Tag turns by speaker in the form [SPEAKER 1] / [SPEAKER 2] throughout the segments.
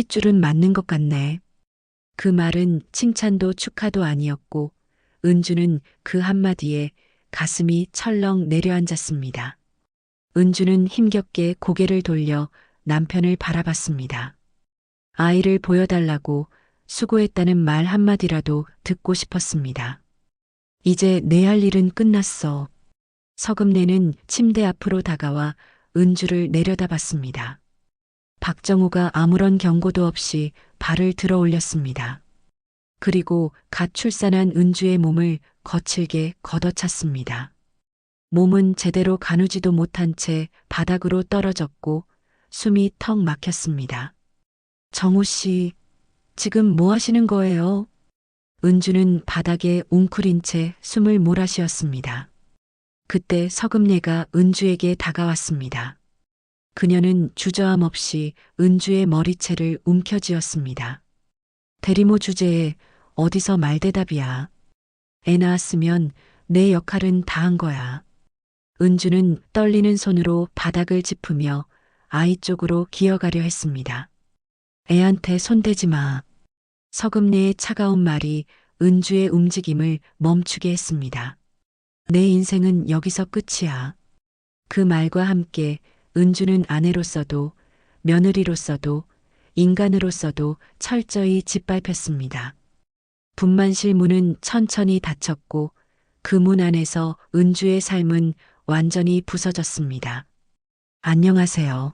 [SPEAKER 1] 핏줄은 맞는 것 같네. 그 말은 칭찬도 축하도 아니었고 은주는 그 한마디에 가슴이 철렁 내려앉았습니다. 은주는 힘겹게 고개를 돌려 남편을 바라봤습니다. 아이를 보여달라고 수고했다는 말 한마디라도 듣고 싶었습니다. 이제 내 할 일은 끝났어. 서금내는 침대 앞으로 다가와 은주를 내려다봤습니다. 박정우가 아무런 경고도 없이 발을 들어 올렸습니다. 그리고 갓 출산한 은주의 몸을 거칠게 걷어찼습니다. 몸은 제대로 가누지도 못한 채 바닥으로 떨어졌고 숨이 턱 막혔습니다. 정우 씨, 지금 뭐 하시는 거예요? 은주는 바닥에 웅크린 채 숨을 몰아쉬었습니다. 그때 서금례가 은주에게 다가왔습니다. 그녀는 주저함 없이 은주의 머리채를 움켜쥐었습니다. 대리모 주제에 어디서 말대답이야. 애 낳았으면 내 역할은 다 한 거야. 은주는 떨리는 손으로 바닥을 짚으며 아이 쪽으로 기어가려 했습니다. 애한테 손대지 마. 서금례의 차가운 말이 은주의 움직임을 멈추게 했습니다. 내 인생은 여기서 끝이야. 그 말과 함께 은주는 아내로서도 며느리로서도 인간으로서도 철저히 짓밟혔습니다. 분만실 문은 천천히 닫혔고 그 문 안에서 은주의 삶은 완전히 부서졌습니다. 안녕하세요.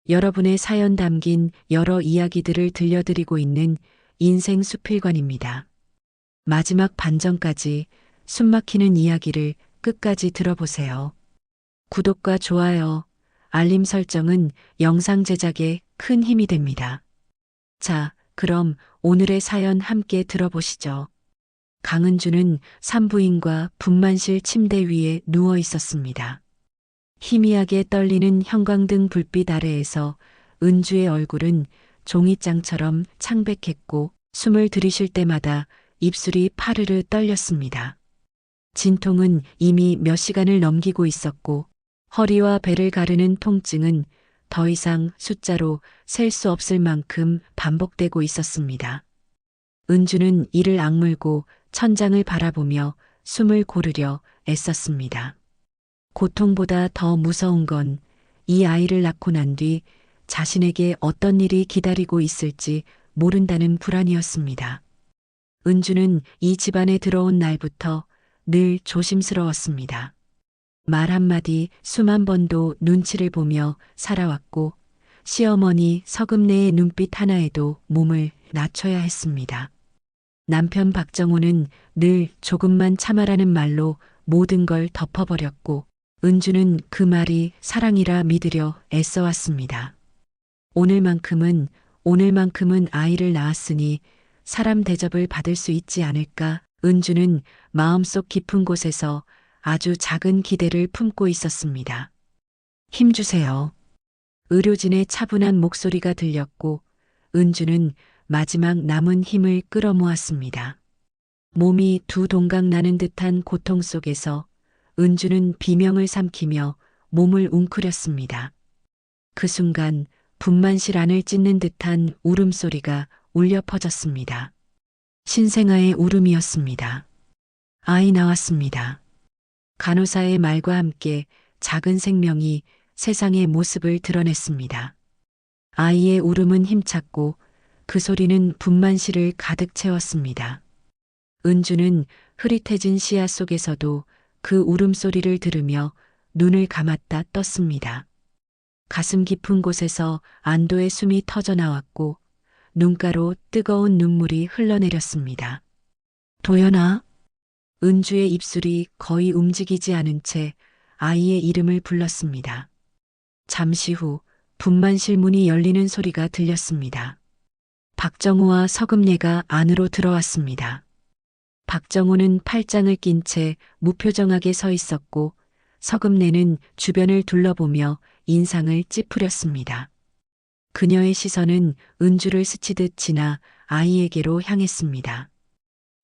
[SPEAKER 1] 여러분의 사연 담긴 여러 이야기들을 들려드리고 있는 인생 수필관입니다. 마지막 반전까지 숨막히는 이야기를 끝까지 들어보세요. 구독과 좋아요, 알림 설정은 영상 제작에 큰 힘이 됩니다. 자, 그럼 오늘의 사연 함께 들어보시죠. 강은주는 산부인과 분만실 침대 위에 누워 있었습니다. 희미하게 떨리는 형광등 불빛 아래에서 은주의 얼굴은 종이장처럼 창백했고 숨을 들이쉴 때마다 입술이 파르르 떨렸습니다. 진통은 이미 몇 시간을 넘기고 있었고 허리와 배를 가르는 통증은 더 이상 숫자로 셀 수 없을 만큼 반복되고 있었습니다. 은주는 이를 악물고 천장을 바라보며 숨을 고르려 애썼습니다. 고통보다 더 무서운 건 이 아이를 낳고 난 뒤 자신에게 어떤 일이 기다리고 있을지 모른다는 불안이었습니다. 은주는 이 집안에 들어온 날부터 늘 조심스러웠습니다. 말 한마디, 숨 한 번도 눈치를 보며 살아왔고 시어머니 서금내의 눈빛 하나에도 몸을 낮춰야 했습니다. 남편 박정우는 늘 조금만 참아라는 말로 모든 걸 덮어버렸고 은주는 그 말이 사랑이라 믿으려 애써왔습니다. 오늘만큼은 아이를 낳았으니 사람 대접을 받을 수 있지 않을까. 은주는 마음속 깊은 곳에서 아주 작은 기대를 품고 있었습니다. 힘주세요. 의료진의 차분한 목소리가 들렸고 은주는 마지막 남은 힘을 끌어모았습니다. 몸이 두 동강 나는 듯한 고통 속에서 은주는 비명을 삼키며 몸을 웅크렸습니다. 그 순간 분만실 안을 찢는 듯한 울음소리가 울려 퍼졌습니다. 신생아의 울음이었습니다. 아이 나왔습니다. 간호사의 말과 함께 작은 생명이 세상의 모습을 드러냈습니다. 아이의 울음은 힘찼고 그 소리는 분만실을 가득 채웠습니다. 은주는 흐릿해진 시야 속에서도 그 울음소리를 들으며 눈을 감았다 떴습니다. 가슴 깊은 곳에서 안도의 숨이 터져나왔고 눈가로 뜨거운 눈물이 흘러내렸습니다. 도연아. 은주의 입술이 거의 움직이지 않은 채 아이의 이름을 불렀습니다. 잠시 후 분만실 문이 열리는 소리가 들렸습니다. 박정우와 서금례가 안으로 들어왔습니다. 박정우는 팔짱을 낀 채 무표정하게 서 있었고 서금례는 주변을 둘러보며 인상을 찌푸렸습니다. 그녀의 시선은 은주를 스치듯 지나 아이에게로 향했습니다.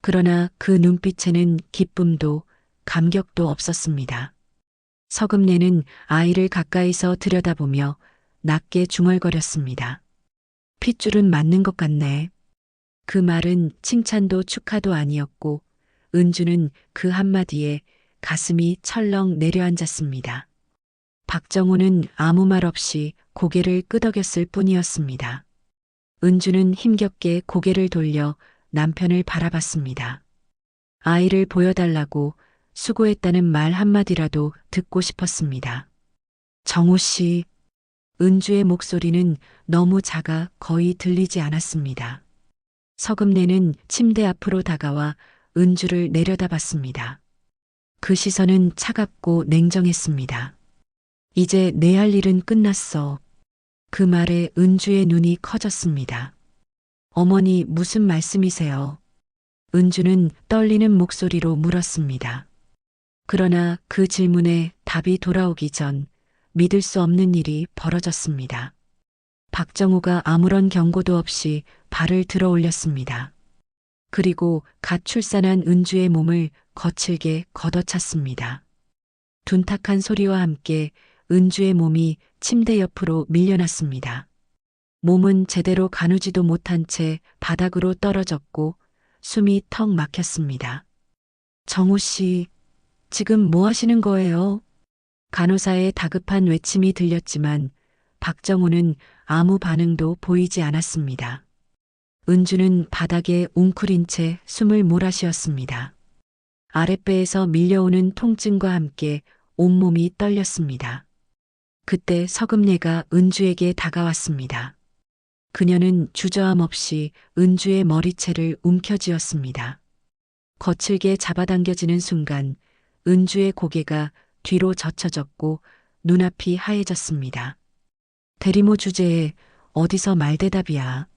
[SPEAKER 1] 그러나 그 눈빛에는 기쁨도 감격도 없었습니다. 서금례는 아이를 가까이서 들여다보며 낮게 중얼거렸습니다. 핏줄은 맞는 것 같네. 그 말은 칭찬도 축하도 아니었고 은주는 그 한마디에 가슴이 철렁 내려앉았습니다. 박정호는 아무 말 없이 고개를 끄덕였을 뿐이었습니다. 은주는 힘겹게 고개를 돌려 남편을 바라봤습니다. 아이를 보여달라고 수고했다는 말 한마디라도 듣고 싶었습니다. 정호 씨, 은주의 목소리는 너무 작아 거의 들리지 않았습니다. 서금내는 침대 앞으로 다가와 은주를 내려다봤습니다. 그 시선은 차갑고 냉정했습니다. 이제 내 할 일은 끝났어. 그 말에 은주의 눈이 커졌습니다. 어머니 무슨 말씀이세요? 은주는 떨리는 목소리로 물었습니다. 그러나 그 질문에 답이 돌아오기 전 믿을 수 없는 일이 벌어졌습니다. 박정호가 아무런 경고도 없이 발을 들어 올렸습니다. 그리고 갓 출산한 은주의 몸을 거칠게 걷어찼습니다. 둔탁한 소리와 함께 은주의 몸이 침대 옆으로 밀려났습니다. 몸은 제대로 가누지도 못한 채 바닥으로 떨어졌고 숨이 턱 막혔습니다. 정호 씨, 지금 뭐 하시는 거예요? 간호사의 다급한 외침이 들렸지만 박정호는 아무 반응도 보이지 않았습니다. 은주는 바닥에 웅크린 채 숨을 몰아쉬었습니다. 아랫배에서 밀려오는 통증과 함께 온몸이 떨렸습니다. 그때 서금례가 은주에게 다가왔습니다. 그녀는 주저함 없이 은주의 머리채를 움켜쥐었습니다. 거칠게 잡아당겨지는 순간 은주의 고개가 뒤로 젖혀졌고 눈앞이 하얘졌습니다. 대리모 주제에 어디서 말대답이야.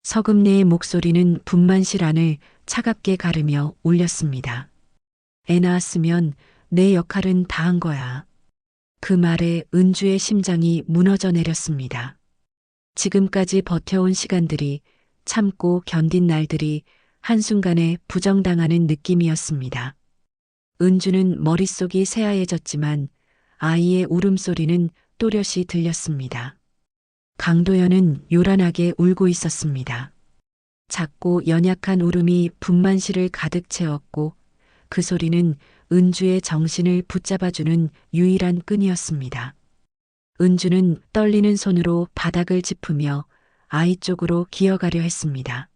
[SPEAKER 1] 서금례의 목소리는 분만실 안을 차갑게 가르며 울렸습니다. 애 낳았으면 내 역할은 다 한 거야. 그 말에 은주의 심장이 무너져 내렸습니다. 지금까지 버텨온 시간들이, 참고 견딘 날들이 한순간에 부정당하는 느낌이었습니다. 은주는 머릿속이 새하얘졌지만 아이의 울음소리는 또렷이 들렸습니다. 강도연은 요란하게 울고 있었습니다. 작고 연약한 울음이 분만실을 가득 채웠고 그 소리는 은주의 정신을 붙잡아주는 유일한 끈이었습니다. 은주는 떨리는 손으로 바닥을 짚으며 아이 쪽으로 기어가려 했습니다.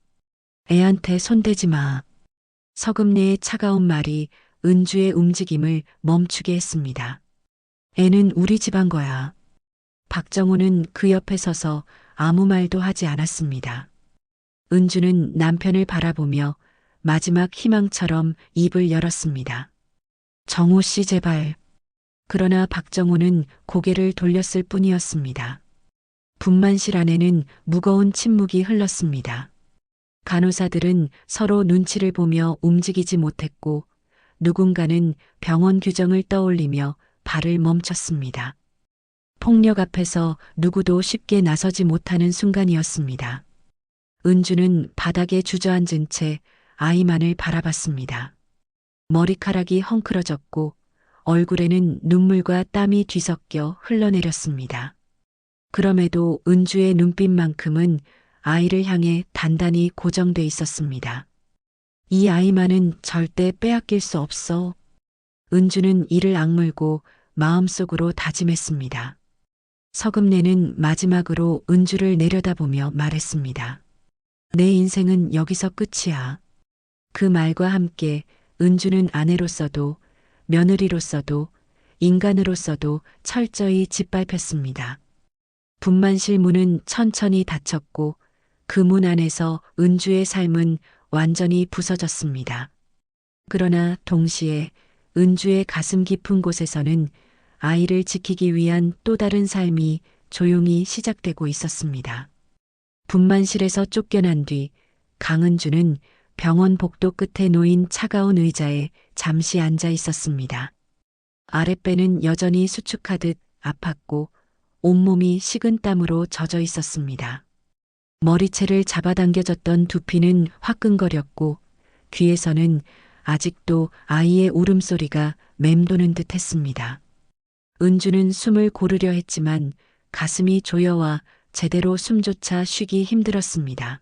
[SPEAKER 1] 애한테 손대지 마. 서금례의 차가운 말이 은주의 움직임을 멈추게 했습니다. 애는 우리 집안 거야. 박정호는 그 옆에 서서 아무 말도 하지 않았습니다. 은주는 남편을 바라보며 마지막 희망처럼 입을 열었습니다. 정호 씨 제발. 그러나 박정호는 고개를 돌렸을 뿐이었습니다. 분만실 안에는 무거운 침묵이 흘렀습니다. 간호사들은 서로 눈치를 보며 움직이지 못했고 누군가는 병원 규정을 떠올리며 발을 멈췄습니다. 폭력 앞에서 누구도 쉽게 나서지 못하는 순간이었습니다. 은주는 바닥에 주저앉은 채 아이만을 바라봤습니다. 머리카락이 헝클어졌고 얼굴에는 눈물과 땀이 뒤섞여 흘러내렸습니다. 그럼에도 은주의 눈빛만큼은 아이를 향해 단단히 고정돼 있었습니다. 이 아이만은 절대 빼앗길 수 없어. 은주는 이를 악물고 마음속으로 다짐했습니다. 서금례는 마지막으로 은주를 내려다보며 말했습니다. 내 인생은 여기서 끝이야. 그 말과 함께 은주는 아내로서도 며느리로서도 인간으로서도 철저히 짓밟혔습니다. 분만실 문은 천천히 닫혔고 그 문 안에서 은주의 삶은 완전히 부서졌습니다. 그러나 동시에 은주의 가슴 깊은 곳에서는 아이를 지키기 위한 또 다른 삶이 조용히 시작되고 있었습니다. 분만실에서 쫓겨난 뒤 강은주는 병원 복도 끝에 놓인 차가운 의자에 잠시 앉아 있었습니다. 아랫배는 여전히 수축하듯 아팠고 온몸이 식은 땀으로 젖어 있었습니다. 머리채를 잡아당겨졌던 두피는 화끈거렸고 귀에서는 아직도 아이의 울음소리가 맴도는 듯 했습니다. 은주는 숨을 고르려 했지만 가슴이 조여와 제대로 숨조차 쉬기 힘들었습니다.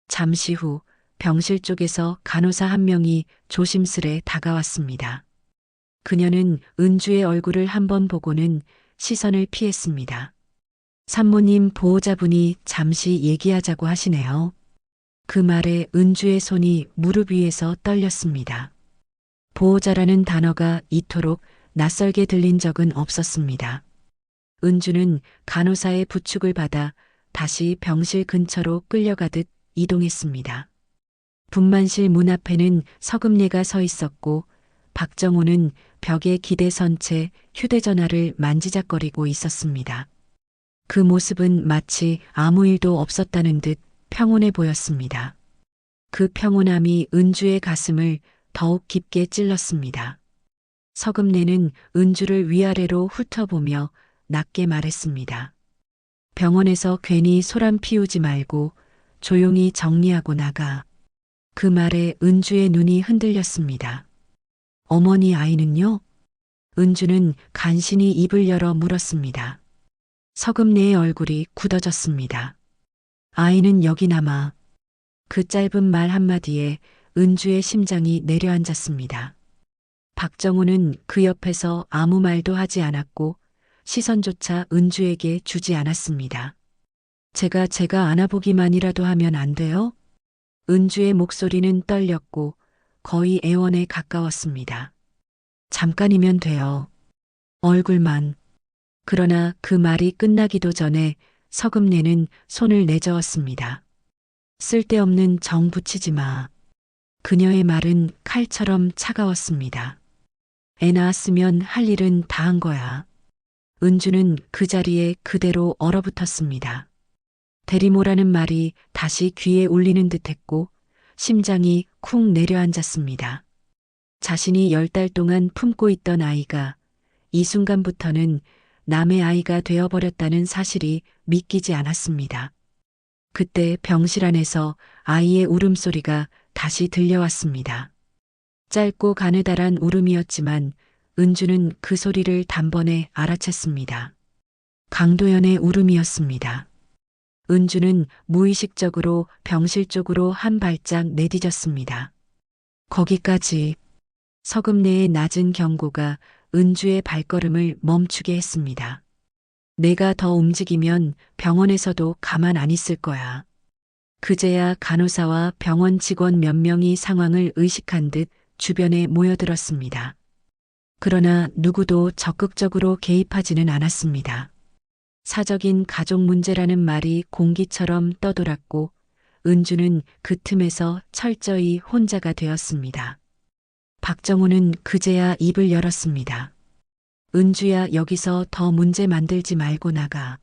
[SPEAKER 1] 잠시 후 병실 쪽에서 간호사 한 명이 조심스레 다가왔습니다. 그녀는 은주의 얼굴을 한번 보고는 시선을 피했습니다. 산모님 보호자분이 잠시 얘기하자고 하시네요. 그 말에 은주의 손이 무릎 위에서 떨렸습니다. 보호자라는 단어가 이토록 낯설게 들린 적은 없었습니다. 은주는 간호사의 부축을 받아 다시 병실 근처로 끌려가듯 이동했습니다. 분만실 문 앞에는 서금례가 서 있었고 박정호는 벽에 기대선 채 휴대전화를 만지작거리고 있었습니다. 그 모습은 마치 아무 일도 없었다는 듯 평온해 보였습니다. 그 평온함이 은주의 가슴을 더욱 깊게 찔렀습니다. 서금례는 은주를 위아래로 훑어보며 낮게 말했습니다. 병원에서 괜히 소란 피우지 말고 조용히 정리하고 나가. 그 말에 은주의 눈이 흔들렸습니다. 어머니 아이는요? 은주는 간신히 입을 열어 물었습니다. 서금례의 얼굴이 굳어졌습니다. 아이는 여기 남아. 그 짧은 말 한마디에 은주의 심장이 내려앉았습니다. 박정호는 그 옆에서 아무 말도 하지 않았고 시선조차 은주에게 주지 않았습니다. 제가 안아보기만이라도 하면 안 돼요? 은주의 목소리는 떨렸고 거의 애원에 가까웠습니다. 잠깐이면 돼요. 얼굴만. 그러나 그 말이 끝나기도 전에 서금례는 손을 내저었습니다. 쓸데없는 정 붙이지 마. 그녀의 말은 칼처럼 차가웠습니다. 애 낳았으면 할 일은 다 한 거야. 은주는 그 자리에 그대로 얼어붙었습니다. 대리모라는 말이 다시 귀에 울리는 듯했고 심장이 쿵 내려앉았습니다. 자신이 10달 동안 품고 있던 아이가 이 순간부터는 남의 아이가 되어버렸다는 사실이 믿기지 않았습니다. 그때 병실 안에서 아이의 울음소리가 다시 들려왔습니다. 짧고 가느다란 울음이었지만 은주는 그 소리를 단번에 알아챘습니다. 강도연의 울음이었습니다. 은주는 무의식적으로 병실 쪽으로 한 발짝 내디뎠습니다. 거기까지. 서금례의 낮은 경고가 은주의 발걸음을 멈추게 했습니다. 내가 더 움직이면 병원에서도 가만 안 있을 거야. 그제야 간호사와 병원 직원 몇 명이 상황을 의식한 듯 주변에 모여들었습니다. 그러나 누구도 적극적으로 개입하지는 않았습니다. 사적인 가족 문제라는 말이 공기처럼 떠돌았고 은주는 그 틈에서 철저히 혼자가 되었습니다. 박정호는 그제야 입을 열었습니다. 은주야, 여기서 더 문제 만들지 말고 나가.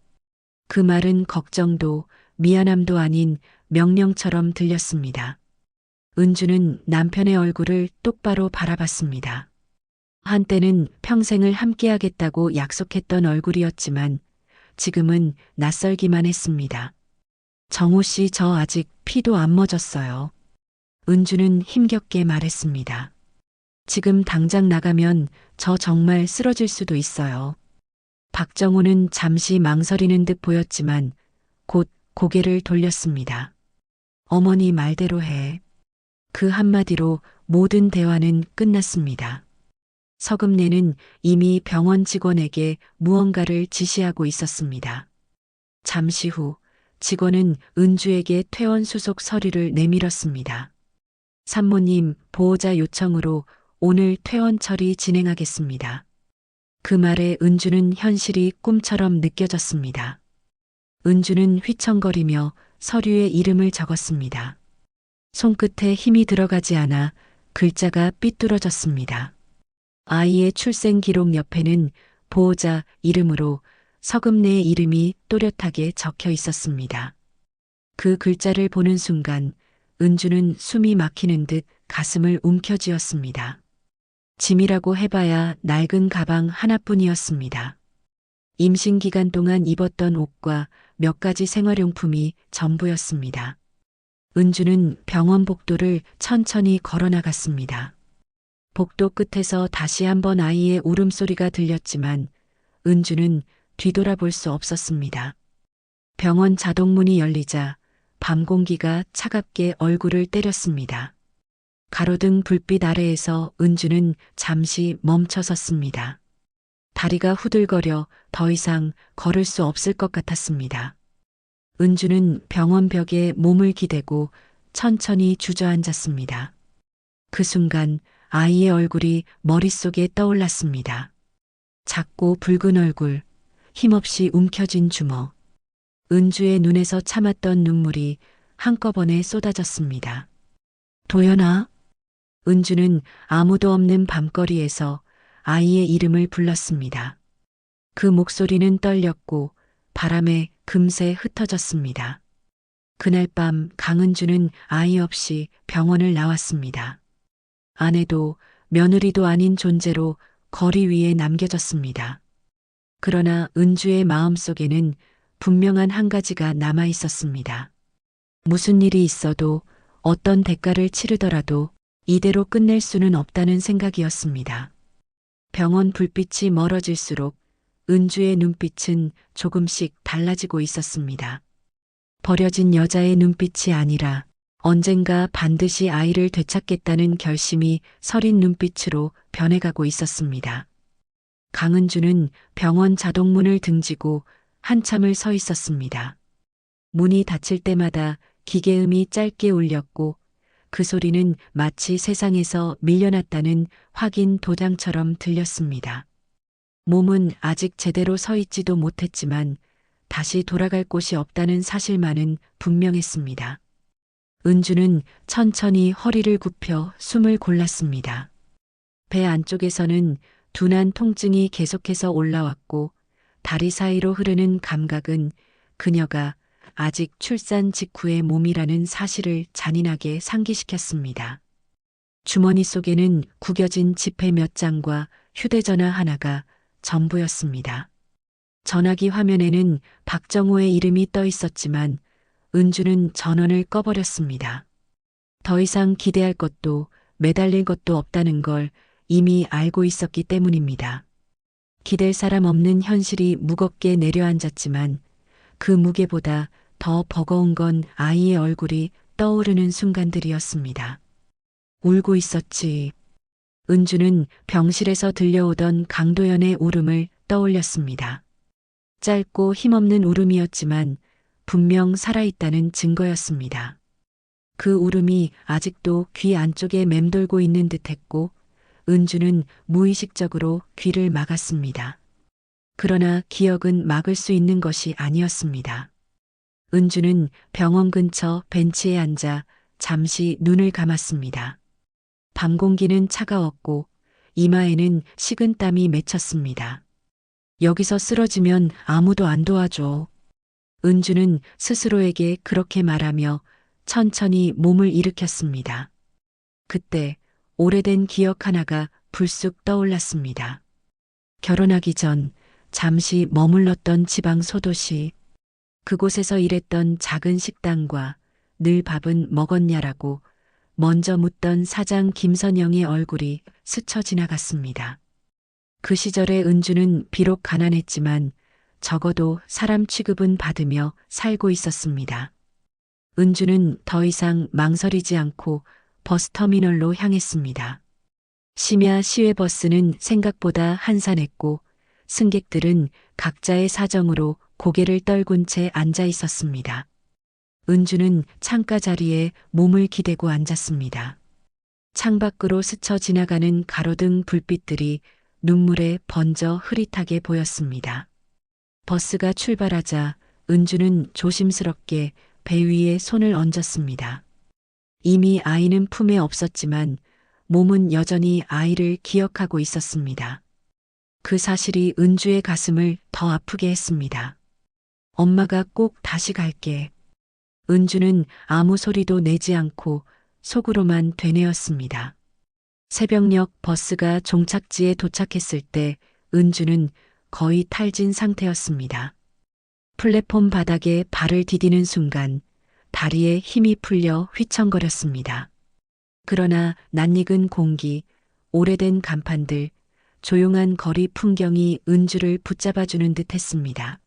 [SPEAKER 1] 그 말은 걱정도 미안함도 아닌 명령처럼 들렸습니다. 은주는 남편의 얼굴을 똑바로 바라봤습니다. 한때는 평생을 함께하겠다고 약속했던 얼굴이었지만 지금은 낯설기만 했습니다. 정호 씨, 저 아직 피도 안 멎었어요. 은주는 힘겹게 말했습니다. 지금 당장 나가면 저 정말 쓰러질 수도 있어요. 박정호는 잠시 망설이는 듯 보였지만 곧 고개를 돌렸습니다. 어머니 말대로 해. 그 한마디로 모든 대화는 끝났습니다. 서금례는 이미 병원 직원에게 무언가를 지시하고 있었습니다. 잠시 후 직원은 은주에게 퇴원 수속 서류를 내밀었습니다. 산모님, 보호자 요청으로 오늘 퇴원 처리 진행하겠습니다. 그 말에 은주는 현실이 꿈처럼 느껴졌습니다. 은주는 휘청거리며 서류에 이름을 적었습니다. 손끝에 힘이 들어가지 않아 글자가 삐뚤어졌습니다. 아이의 출생 기록 옆에는 보호자 이름으로 서금례의 이름이 또렷하게 적혀 있었습니다. 그 글자를 보는 순간 은주는 숨이 막히는 듯 가슴을 움켜쥐었습니다. 짐이라고 해봐야 낡은 가방 하나뿐이었습니다. 임신 기간 동안 입었던 옷과 몇 가지 생활용품이 전부였습니다. 은주는 병원 복도를 천천히 걸어 나갔습니다. 복도 끝에서 다시 한번 아이의 울음소리가 들렸지만 은주는 뒤돌아볼 수 없었습니다. 병원 자동문이 열리자 밤 공기가 차갑게 얼굴을 때렸습니다. 가로등 불빛 아래에서 은주는 잠시 멈춰 섰습니다. 다리가 후들거려 더 이상 걸을 수 없을 것 같았습니다. 은주는 병원 벽에 몸을 기대고 천천히 주저앉았습니다. 그 순간 아이의 얼굴이 머릿속에 떠올랐습니다. 작고 붉은 얼굴, 힘없이 움켜쥔 주먹. 은주의 눈에서 참았던 눈물이 한꺼번에 쏟아졌습니다. 도연아? 은주는 아무도 없는 밤거리에서 아이의 이름을 불렀습니다. 그 목소리는 떨렸고 바람에 금세 흩어졌습니다. 그날 밤 강은주는 아이 없이 병원을 나왔습니다. 아내도 며느리도 아닌 존재로 거리 위에 남겨졌습니다. 그러나 은주의 마음속에는 분명한 한 가지가 남아 있었습니다. 무슨 일이 있어도 어떤 대가를 치르더라도 이대로 끝낼 수는 없다는 생각이었습니다. 병원 불빛이 멀어질수록 은주의 눈빛은 조금씩 달라지고 있었습니다. 버려진 여자의 눈빛이 아니라 언젠가 반드시 아이를 되찾겠다는 결심이 서린 눈빛으로 변해가고 있었습니다. 강은주는 병원 자동문을 등지고 한참을 서 있었습니다. 문이 닫힐 때마다 기계음이 짧게 울렸고 그 소리는 마치 세상에서 밀려났다는 확인 도장처럼 들렸습니다. 몸은 아직 제대로 서 있지도 못했지만 다시 돌아갈 곳이 없다는 사실만은 분명했습니다. 은주는 천천히 허리를 굽혀 숨을 골랐습니다. 배 안쪽에서는 둔한 통증이 계속해서 올라왔고 다리 사이로 흐르는 감각은 그녀가 아직 출산 직후의 몸이라는 사실을 잔인하게 상기시켰습니다. 주머니 속에는 구겨진 지폐 몇 장과 휴대전화 하나가 전부였습니다. 전화기 화면에는 박정호의 이름이 떠 있었지만 은주는 전원을 꺼버렸습니다. 더 이상 기대할 것도 매달릴 것도 없다는 걸 이미 알고 있었기 때문입니다. 기댈 사람 없는 현실이 무겁게 내려앉았지만 그 무게보다 더 버거운 건 아이의 얼굴이 떠오르는 순간들이었습니다. 울고 있었지. 은주는 병실에서 들려오던 강도연의 울음을 떠올렸습니다. 짧고 힘없는 울음이었지만 분명 살아있다는 증거였습니다. 그 울음이 아직도 귀 안쪽에 맴돌고 있는 듯했고 은주는 무의식적으로 귀를 막았습니다. 그러나 기억은 막을 수 있는 것이 아니었습니다. 은주는 병원 근처 벤치에 앉아 잠시 눈을 감았습니다. 밤 공기는 차가웠고 이마에는 식은땀이 맺혔습니다. 여기서 쓰러지면 아무도 안 도와줘. 은주는 스스로에게 그렇게 말하며 천천히 몸을 일으켰습니다. 그때 오래된 기억 하나가 불쑥 떠올랐습니다. 결혼하기 전 잠시 머물렀던 지방 소도시. 그곳에서 일했던 작은 식당과 늘 밥은 먹었냐라고 먼저 묻던 사장 김선영의 얼굴이 스쳐 지나갔습니다. 그 시절의 은주는 비록 가난했지만 적어도 사람 취급은 받으며 살고 있었습니다. 은주는 더 이상 망설이지 않고 버스터미널로 향했습니다. 심야 시외버스는 생각보다 한산했고 승객들은 각자의 사정으로 고개를 떨군 채 앉아 있었습니다. 은주는 창가 자리에 몸을 기대고 앉았습니다. 창밖으로 스쳐 지나가는 가로등 불빛들이 눈물에 번져 흐릿하게 보였습니다. 버스가 출발하자 은주는 조심스럽게 배 위에 손을 얹었습니다. 이미 아이는 품에 없었지만 몸은 여전히 아이를 기억하고 있었습니다. 그 사실이 은주의 가슴을 더 아프게 했습니다. 엄마가 꼭 다시 갈게. 은주는 아무 소리도 내지 않고 속으로만 되뇌었습니다. 새벽녘 버스가 종착지에 도착했을 때 은주는 거의 탈진 상태였습니다. 플랫폼 바닥에 발을 디디는 순간 다리에 힘이 풀려 휘청거렸습니다. 그러나 낯익은 공기, 오래된 간판들, 조용한 거리 풍경이 은주를 붙잡아주는 듯 했습니다.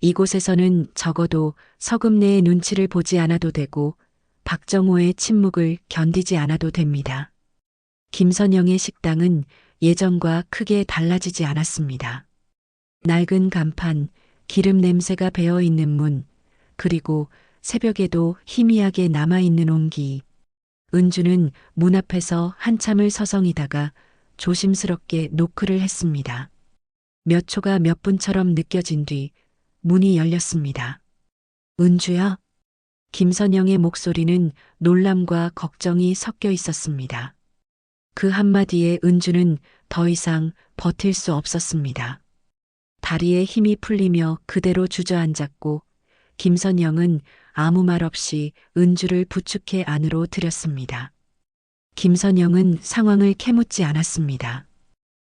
[SPEAKER 1] 이곳에서는 적어도 서금네의 눈치를 보지 않아도 되고 박정호의 침묵을 견디지 않아도 됩니다. 김선영의 식당은 예전과 크게 달라지지 않았습니다. 낡은 간판, 기름 냄새가 배어 있는 문, 그리고 새벽에도 희미하게 남아있는 온기. 은주는 문 앞에서 한참을 서성이다가 조심스럽게 노크를 했습니다. 몇 초가 몇 분처럼 느껴진 뒤 문이 열렸습니다. 은주야? 김선영의 목소리는 놀람과 걱정이 섞여 있었습니다. 그 한마디에 은주는 더 이상 버틸 수 없었습니다. 다리에 힘이 풀리며 그대로 주저앉았고 김선영은 아무 말 없이 은주를 부축해 안으로 들였습니다. 김선영은 상황을 캐묻지 않았습니다.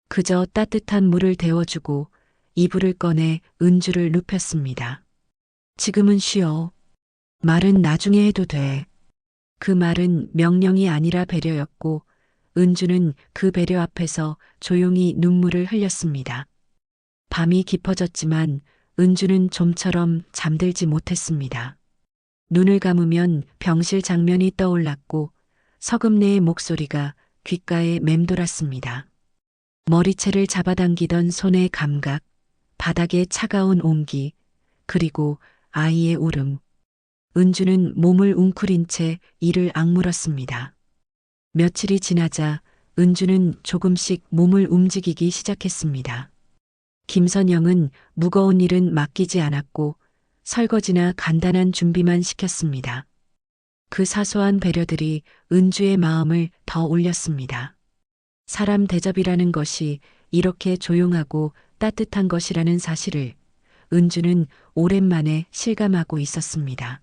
[SPEAKER 1] 그저 따뜻한 물을 데워주고 이불을 꺼내 은주를 눕혔습니다. 지금은 쉬어. 말은 나중에 해도 돼. 그 말은 명령이 아니라 배려였고 은주는 그 배려 앞에서 조용히 눈물을 흘렸습니다. 밤이 깊어졌지만 은주는 좀처럼 잠들지 못했습니다. 눈을 감으면 병실 장면이 떠올랐고 서금네의 목소리가 귓가에 맴돌았습니다. 머리채를 잡아당기던 손의 감각, 바닥의 차가운 온기, 그리고 아이의 울음. 은주는 몸을 웅크린 채 이를 악물었습니다. 며칠이 지나자 은주는 조금씩 몸을 움직이기 시작했습니다. 김선영은 무거운 일은 맡기지 않았고 설거지나 간단한 준비만 시켰습니다. 그 사소한 배려들이 은주의 마음을 더 올렸습니다. 사람 대접이라는 것이 이렇게 조용하고 따뜻한 것이라는 사실을 은주는 오랜만에 실감하고 있었습니다.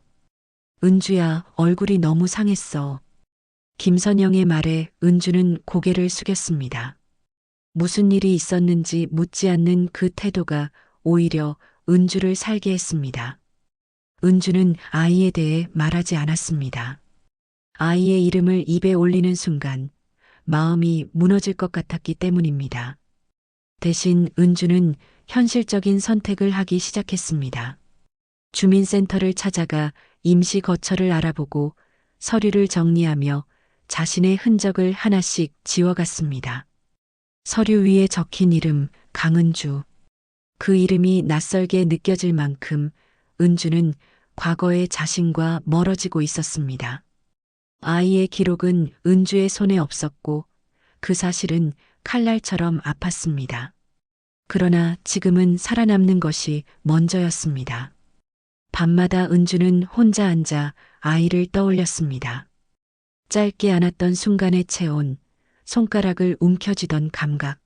[SPEAKER 1] 은주야, 얼굴이 너무 상했어. 김선영의 말에 은주는 고개를 숙였습니다. 무슨 일이 있었는지 묻지 않는 그 태도가 오히려 은주를 살게 했습니다. 은주는 아이에 대해 말하지 않았습니다. 아이의 이름을 입에 올리는 순간 마음이 무너질 것 같았기 때문입니다. 대신 은주는 현실적인 선택을 하기 시작했습니다. 주민센터를 찾아가 임시 거처를 알아보고 서류를 정리하며 자신의 흔적을 하나씩 지워갔습니다. 서류 위에 적힌 이름 강은주. 그 이름이 낯설게 느껴질 만큼 은주는 과거의 자신과 멀어지고 있었습니다. 아이의 기록은 은주의 손에 없었고 그 사실은 칼날처럼 아팠습니다. 그러나 지금은 살아남는 것이 먼저였습니다. 밤마다 은주는 혼자 앉아 아이를 떠올렸습니다. 짧게 안았던 순간의 체온, 손가락을 움켜쥐던 감각.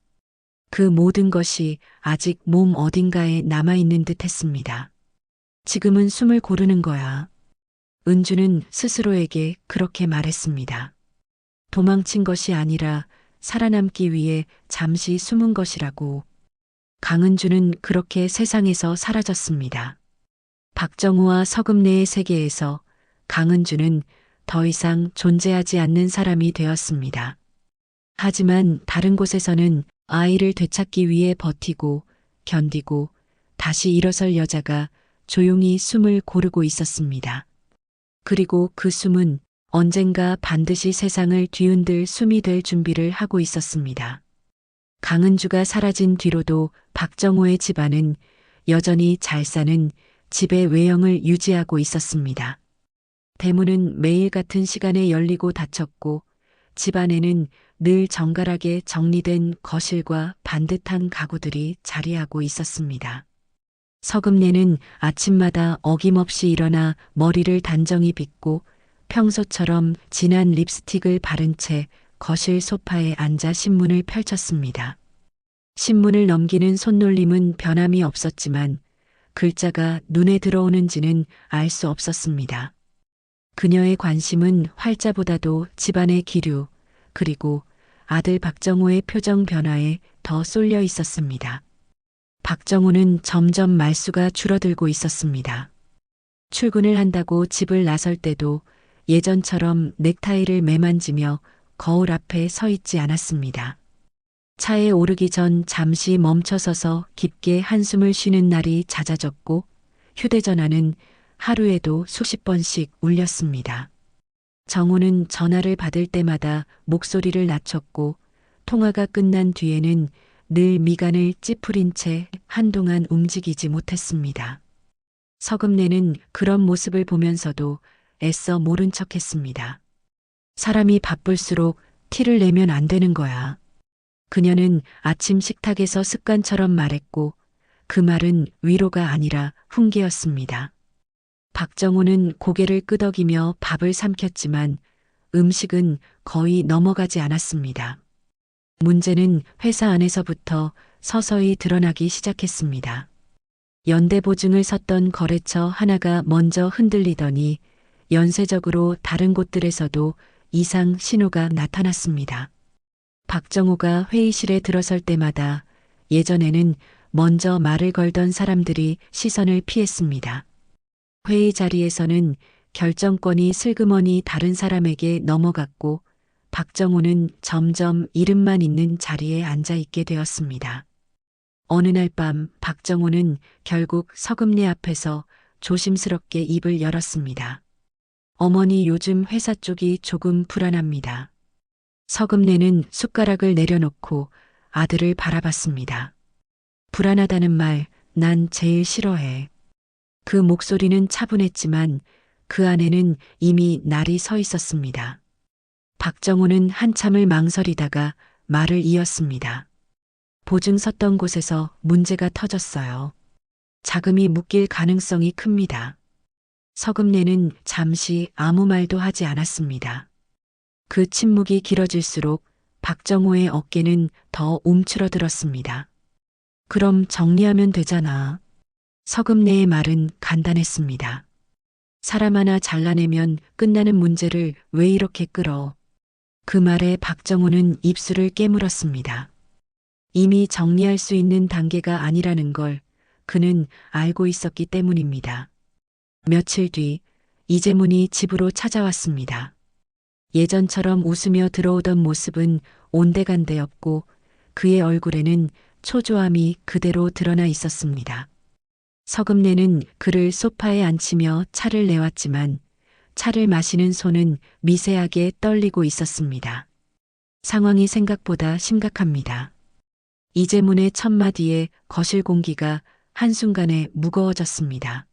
[SPEAKER 1] 그 모든 것이 아직 몸 어딘가에 남아있는 듯 했습니다. 지금은 숨을 고르는 거야. 은주는 스스로에게 그렇게 말했습니다. 도망친 것이 아니라 살아남기 위해 잠시 숨은 것이라고. 강은주는 그렇게 세상에서 사라졌습니다. 박정우와 서금네의 세계에서 강은주는 더 이상 존재하지 않는 사람이 되었습니다. 하지만 다른 곳에서는 아이를 되찾기 위해 버티고 견디고 다시 일어설 여자가 조용히 숨을 고르고 있었습니다. 그리고 그 숨은 언젠가 반드시 세상을 뒤흔들 숨이 될 준비를 하고 있었습니다. 강은주가 사라진 뒤로도 박정호의 집안은 여전히 잘 사는 집의 외형을 유지하고 있었습니다. 대문은 매일 같은 시간에 열리고 닫혔고 집안에는 늘 정갈하게 정리된 거실과 반듯한 가구들이 자리하고 있었습니다. 서금네는 아침마다 어김없이 일어나 머리를 단정히 빗고 평소처럼 진한 립스틱을 바른 채 거실 소파에 앉아 신문을 펼쳤습니다. 신문을 넘기는 손놀림은 변함이 없었지만 글자가 눈에 들어오는지는 알 수 없었습니다. 그녀의 관심은 활자보다도 집안의 기류, 그리고 아들 박정호의 표정 변화에 더 쏠려 있었습니다. 박정호는 점점 말수가 줄어들고 있었습니다. 출근을 한다고 집을 나설 때도 예전처럼 넥타이를 매만지며 거울 앞에 서 있지 않았습니다. 차에 오르기 전 잠시 멈춰서서 깊게 한숨을 쉬는 날이 잦아졌고 휴대전화는 하루에도 수십 번씩 울렸습니다. 정우는 전화를 받을 때마다 목소리를 낮췄고 통화가 끝난 뒤에는 늘 미간을 찌푸린 채 한동안 움직이지 못했습니다. 서금래는 그런 모습을 보면서도 애써 모른 척했습니다. 사람이 바쁠수록 티를 내면 안 되는 거야. 그녀는 아침 식탁에서 습관처럼 말했고 그 말은 위로가 아니라 훈계였습니다. 박정호는 고개를 끄덕이며 밥을 삼켰지만 음식은 거의 넘어가지 않았습니다. 문제는 회사 안에서부터 서서히 드러나기 시작했습니다. 연대보증을 섰던 거래처 하나가 먼저 흔들리더니 연쇄적으로 다른 곳들에서도 이상 신호가 나타났습니다. 박정호가 회의실에 들어설 때마다 예전에는 먼저 말을 걸던 사람들이 시선을 피했습니다. 회의 자리에서는 결정권이 슬그머니 다른 사람에게 넘어갔고 박정호는 점점 이름만 있는 자리에 앉아 있게 되었습니다. 어느 날 밤 박정호는 결국 서금래 앞에서 조심스럽게 입을 열었습니다. 어머니, 요즘 회사 쪽이 조금 불안합니다. 서금래는 숟가락을 내려놓고 아들을 바라봤습니다. 불안하다는 말, 난 제일 싫어해. 그 목소리는 차분했지만 그 안에는 이미 날이 서 있었습니다. 박정호는 한참을 망설이다가 말을 이었습니다. 보증 섰던 곳에서 문제가 터졌어요. 자금이 묶일 가능성이 큽니다. 서금래는 잠시 아무 말도 하지 않았습니다. 그 침묵이 길어질수록 박정호의 어깨는 더 움츠러들었습니다. 그럼 정리하면 되잖아. 서금래의 말은 간단했습니다. 사람 하나 잘라내면 끝나는 문제를 왜 이렇게 끌어? 그 말에 박정호는 입술을 깨물었습니다. 이미 정리할 수 있는 단계가 아니라는 걸 그는 알고 있었기 때문입니다. 며칠 뒤 이재문이 집으로 찾아왔습니다. 예전처럼 웃으며 들어오던 모습은 온데간데 없고 그의 얼굴에는 초조함이 그대로 드러나 있었습니다. 서금래는 그를 소파에 앉히며 차를 내왔지만 차를 마시는 손은 미세하게 떨리고 있었습니다. 상황이 생각보다 심각합니다. 이재문의 첫마디에 거실 공기가 한순간에 무거워졌습니다.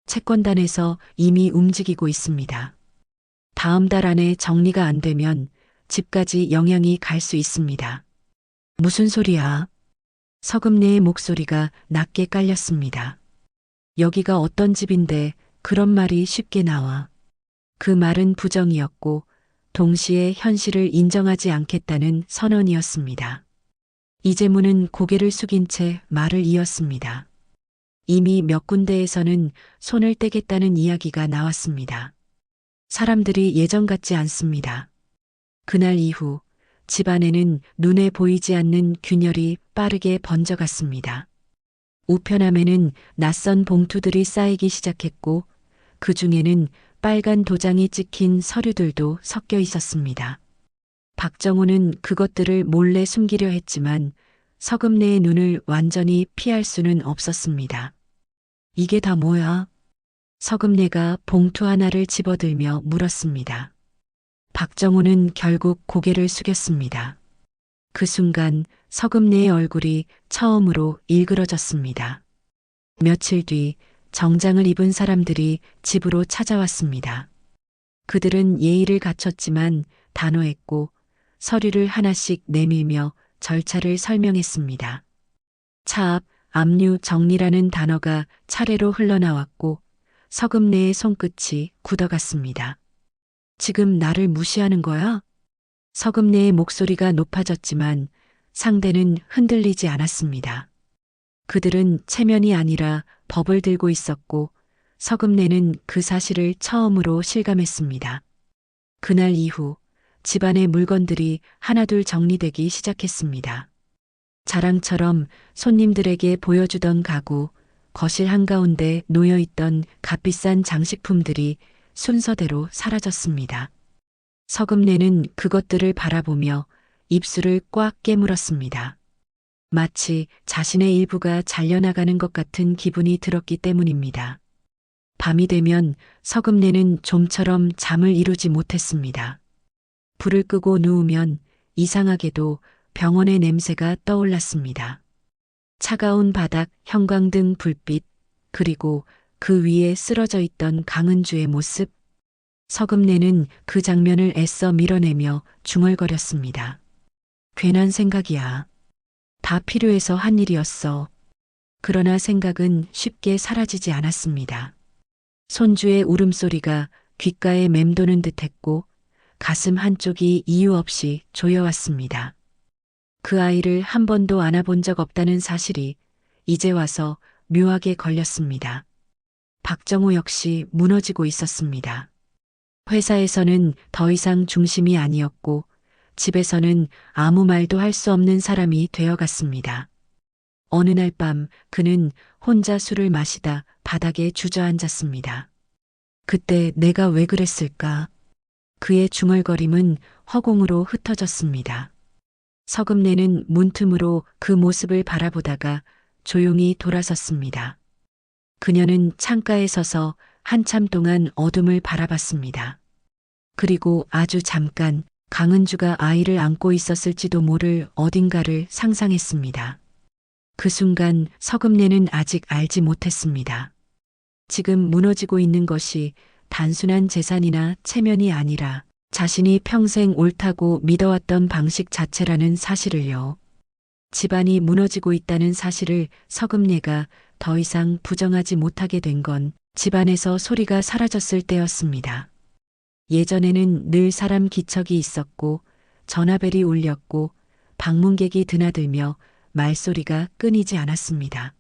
[SPEAKER 1] 채권단에서 이미 움직이고 있습니다. 다음 달 안에 정리가 안 되면 집까지 영향이 갈 수 있습니다. 무슨 소리야? 서금래의 목소리가 낮게 깔렸습니다. 여기가 어떤 집인데 그런 말이 쉽게 나와. 그 말은 부정이었고 동시에 현실을 인정하지 않겠다는 선언이었습니다. 이재문은 고개를 숙인 채 말을 이었습니다. 이미 몇 군데에서는 손을 떼겠다는 이야기가 나왔습니다. 사람들이 예전 같지 않습니다. 그날 이후 집안에는 눈에 보이지 않는 균열이 빠르게 번져갔습니다. 우편함에는 낯선 봉투들이 쌓이기 시작했고 그 중에는 빨간 도장이 찍힌 서류들도 섞여 있었습니다. 박정호는 그것들을 몰래 숨기려 했지만 서금래의 눈을 완전히 피할 수는 없었습니다. 이게 다 뭐야? 서금래가 봉투 하나를 집어들며 물었습니다. 박정호는 결국 고개를 숙였습니다. 그 순간 서금래의 얼굴이 처음으로 일그러졌습니다. 며칠 뒤 정장을 입은 사람들이 집으로 찾아왔습니다. 그들은 예의를 갖췄지만 단호했고 서류를 하나씩 내밀며 절차를 설명했습니다. 차 앞 압류 정리라는 단어가 차례로 흘러나왔고 서금래의 손끝이 굳어갔습니다. 지금 나를 무시하는 거야? 서금래의 목소리가 높아졌지만 상대는 흔들리지 않았습니다. 그들은 체면이 아니라 법을 들고 있었고 서금래는 그 사실을 처음으로 실감했습니다. 그날 이후 집안의 물건들이 하나둘 정리되기 시작했습니다. 자랑처럼 손님들에게 보여주던 가구, 거실 한가운데 놓여있던 값비싼 장식품들이 순서대로 사라졌습니다. 서금래는 그것들을 바라보며 입술을 꽉 깨물었습니다. 마치 자신의 일부가 잘려나가는 것 같은 기분이 들었기 때문입니다. 밤이 되면 서금내는 좀처럼 잠을 이루지 못했습니다. 불을 끄고 누우면 이상하게도 병원의 냄새가 떠올랐습니다. 차가운 바닥, 형광등 불빛, 그리고 그 위에 쓰러져 있던 강은주의 모습. 서금내는 그 장면을 애써 밀어내며 중얼거렸습니다. 괜한 생각이야. 다 필요해서 한 일이었어. 그러나 생각은 쉽게 사라지지 않았습니다. 손주의 울음소리가 귓가에 맴도는 듯했고 가슴 한쪽이 이유 없이 조여왔습니다. 그 아이를 한 번도 안아본 적 없다는 사실이 이제 와서 묘하게 걸렸습니다. 박정호 역시 무너지고 있었습니다. 회사에서는 더 이상 중심이 아니었고 집에서는 아무 말도 할 수 없는 사람이 되어갔습니다. 어느 날 밤 그는 혼자 술을 마시다 바닥에 주저앉았습니다. 그때 내가 왜 그랬을까? 그의 중얼거림은 허공으로 흩어졌습니다. 서금내는 문틈으로 그 모습을 바라보다가 조용히 돌아섰습니다. 그녀는 창가에 서서 한참 동안 어둠을 바라봤습니다. 그리고 아주 잠깐 강은주가 아이를 안고 있었을지도 모를 어딘가를 상상했습니다. 그 순간 서금내는 아직 알지 못했습니다. 지금 무너지고 있는 것이 단순한 재산이나 체면이 아니라 자신이 평생 옳다고 믿어왔던 방식 자체라는 사실을요. 집안이 무너지고 있다는 사실을 서금내가 더 이상 부정하지 못하게 된 건 집안에서 소리가 사라졌을 때였습니다. 예전에는 늘 사람 기척이 있었고 전화벨이 울렸고 방문객이 드나들며 말소리가 끊이지 않았습니다.